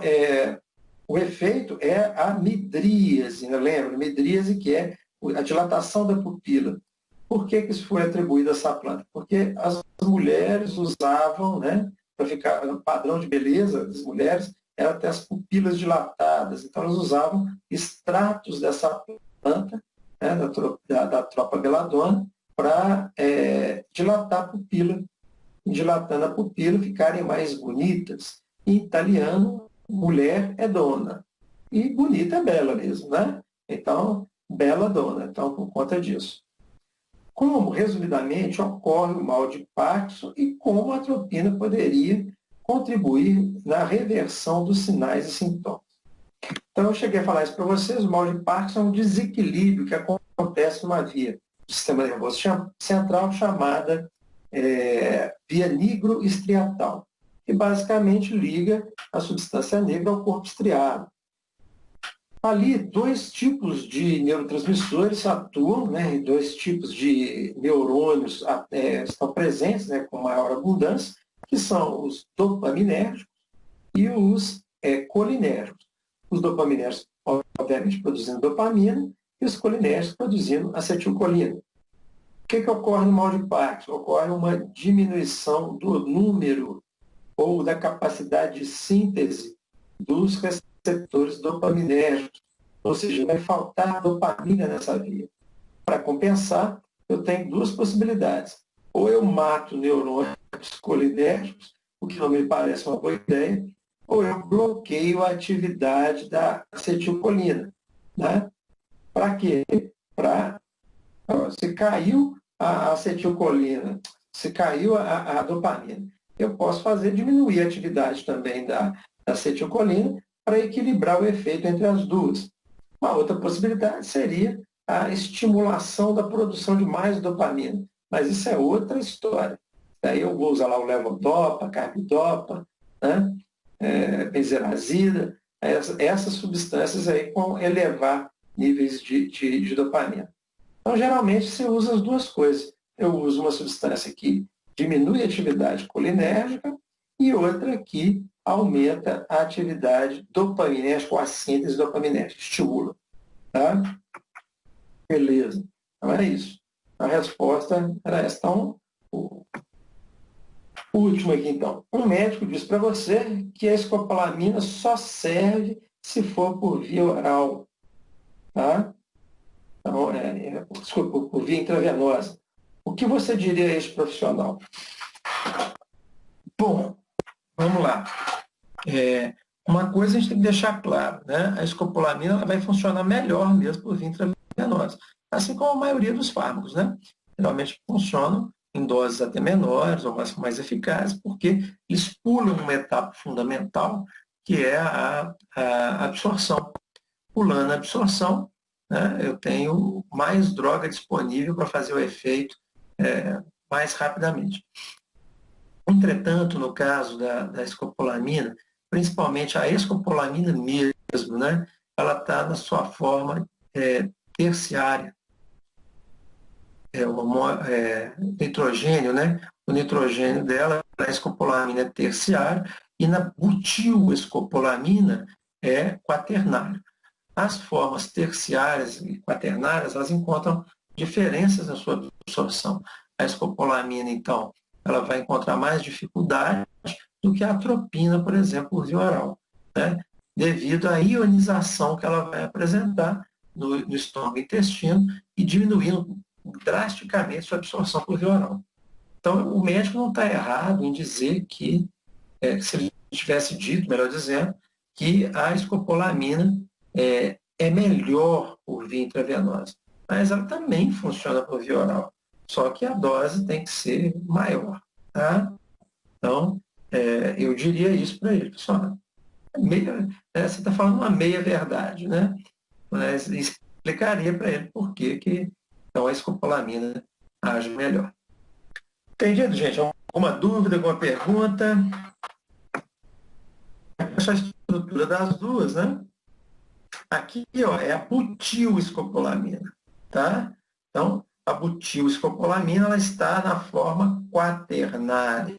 o efeito é a midríase, né? Lembra? Midríase, que é a dilatação da pupila. Por que isso foi atribuído a essa planta? Porque as mulheres usavam, né, para ficar no padrão de beleza das mulheres, era ter as pupilas dilatadas. Então, elas usavam extratos dessa planta, né, da Atropa belladonna, para dilatar a pupila. e dilatando a pupila, ficarem mais bonitas. Em italiano, mulher é dona. E bonita é bela mesmo, né? Então, bela dona. Então, por conta disso. Como, resumidamente, ocorre o mal de Parkinson e como a atropina poderia contribuir na reversão dos sinais e sintomas. Então, eu cheguei a falar isso para vocês, o mal de Parkinson é um desequilíbrio que acontece numa via do sistema nervoso central chamada via nigroestriatal, que basicamente liga a substância negra ao corpo estriado. Ali, dois tipos de neurotransmissores atuam, né, e dois tipos de neurônios estão presentes, né, com maior abundância, que são os dopaminérgicos e os colinérgicos. Os dopaminérgicos, obviamente, produzindo dopamina, e os colinérgicos produzindo acetilcolina. O que ocorre no mal de Parkinson? Ocorre uma diminuição do número ou da capacidade de síntese dos receptores dopaminérgicos, ou seja, vai faltar dopamina nessa via. Para compensar, eu tenho duas possibilidades. Ou eu mato neurônios colinérgicos, o que não me parece uma boa ideia, ou eu bloqueio a atividade da acetilcolina. Né? Para quê? Se caiu a acetilcolina, se caiu a dopamina, eu posso diminuir a atividade também da acetilcolina para equilibrar o efeito entre as duas. Uma outra possibilidade seria a estimulação da produção de mais dopamina, mas isso é outra história. Daí eu vou usar lá o levodopa, carbidopa, né? Benzerazida, essas substâncias aí com elevar níveis de dopamina. Então, geralmente, você usa as duas coisas. Eu uso uma substância que diminui a atividade colinérgica e outra que aumenta a atividade dopaminérgica, ou a síntese dopaminérgica, estimula. Tá? Beleza. Então, é isso. A resposta era essa. Então, o último aqui, então. Um médico diz para você que a escopolamina só serve se for por via oral. Tá? Então, desculpa, por via intravenosa. O que você diria a esse profissional? Bom, vamos lá. Uma coisa a gente tem que deixar claro, né? A escopolamina ela vai funcionar melhor mesmo por via intravenosa, assim como a maioria dos fármacos, né? Geralmente funcionam em doses até menores ou mais eficazes, porque eles pulam uma etapa fundamental, que é a absorção. Pulando a absorção, né, eu tenho mais droga disponível para fazer o efeito mais rapidamente. Entretanto, no caso da escopolamina, principalmente a escopolamina mesmo, né, ela está na sua forma terciária. Nitrogênio, né? O nitrogênio dela, a escopolamina é terciário, e na butiloescopolamina é quaternário. As formas terciárias e quaternárias, elas encontram diferenças na sua absorção. A escopolamina, então, ela vai encontrar mais dificuldade do que a atropina, por exemplo, por via oral, né? Devido à ionização que ela vai apresentar no estômago e intestino e diminuindo drasticamente sua absorção por via oral. Então, o médico não está errado em dizer que, se ele tivesse dito, melhor dizendo, que a escopolamina é melhor por via intravenosa, mas ela também funciona por via oral, só que a dose tem que ser maior. Tá? Então, eu diria isso para ele, pessoal. Você está falando uma meia-verdade, né? Mas explicaria para ele por que então a escopolamina age melhor. Entendido, gente? Alguma dúvida, alguma pergunta? Essa estrutura das duas, né? Aqui, ó, é a butiloescopolamina, tá? Então, a butiloescopolamina, ela está na forma quaternária.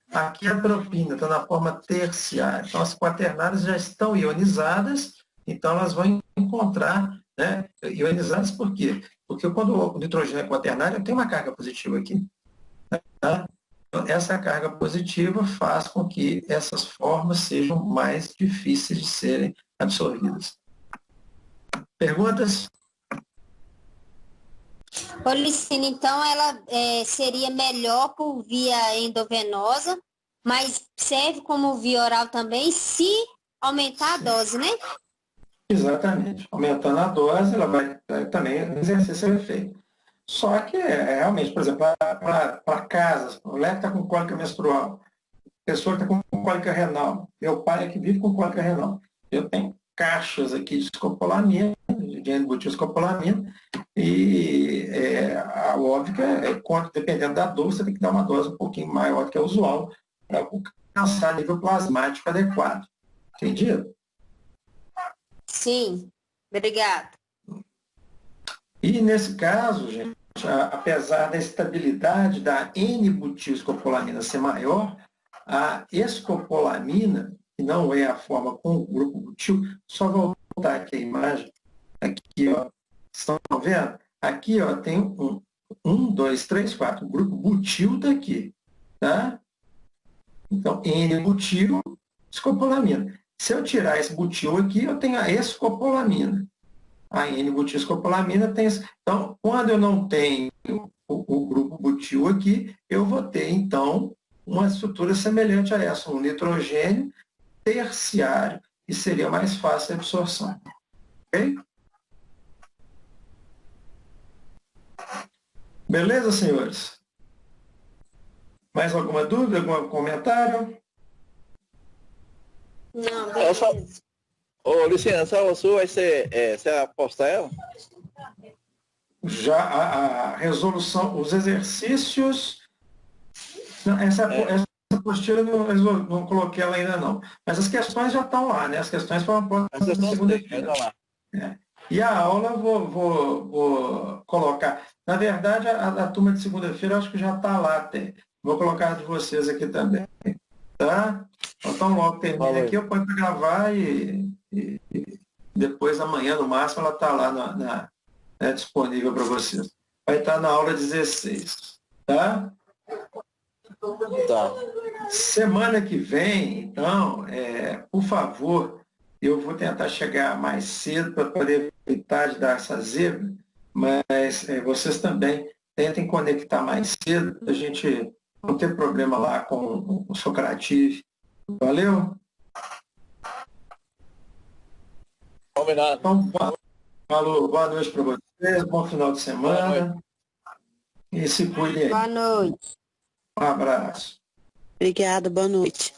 Aqui a atropina está na forma terciária. Então, as quaternárias já estão ionizadas, então elas vão encontrar, né, ionizadas por quê? Porque quando o nitrogênio é quaternário, tem uma carga positiva aqui. Tá? Então, essa carga positiva faz com que essas formas sejam mais difíceis de serem absorvidas. Perguntas? Policina, então, ela seria melhor por via endovenosa, mas serve como via oral também se aumentar a dose, né? Exatamente. Aumentando a dose, ela vai também exercer seu efeito. Só que, realmente, por exemplo, para casas, mulher que está com cólica menstrual, pessoa que está com cólica renal, meu pai é que vive com cólica renal. Eu tenho caixas aqui de escopolamina, de N-butilscopolamina, e óbvio que, dependendo da dose, você tem que dar uma dose um pouquinho maior do que a usual para alcançar nível plasmático adequado. Entendido? Sim, obrigada. E nesse caso, gente, apesar da estabilidade da N-butilscopolamina ser maior, a escopolamina, que não é a forma com o grupo butil, só voltar aqui a imagem, aqui, ó, estão vendo? Aqui, ó, tem um, dois, três, quatro, o grupo butil está aqui, tá? Então, N-butil, escopolamina. Se eu tirar esse butil aqui, eu tenho a escopolamina. A N-butilscopolamina tem... Então, quando eu não tenho o grupo butil aqui, eu vou ter, então, uma estrutura semelhante a essa, um nitrogênio terciário, e seria mais fácil a absorção. Ok? Beleza, senhores? Mais alguma dúvida, algum comentário? Não, beleza. Ô, licença, a sua vai ser, você aposta ela? Já a resolução, os exercícios... Não, essa apostila eu não coloquei ela ainda não. Mas as questões já estão lá, né? As questões foram postas na segunda-feira. E a aula eu vou colocar. Na verdade, a turma de segunda-feira eu acho que já está lá até. Vou colocar a de vocês aqui também. Tá? Então, logo termine aqui, eu ponho para gravar e depois, amanhã, no máximo, ela está lá disponível para vocês. Vai estar na aula 16. Tá? Tá. Semana que vem, então, por favor, eu vou tentar chegar mais cedo para poder evitar de dar essa zebra, mas vocês também tentem conectar mais cedo para a gente não ter problema lá com o Socrative. Valeu? Combinado. Então, falou, boa noite para vocês, bom final de semana e se cuidem aí. Boa noite. Um abraço. Obrigada, boa noite.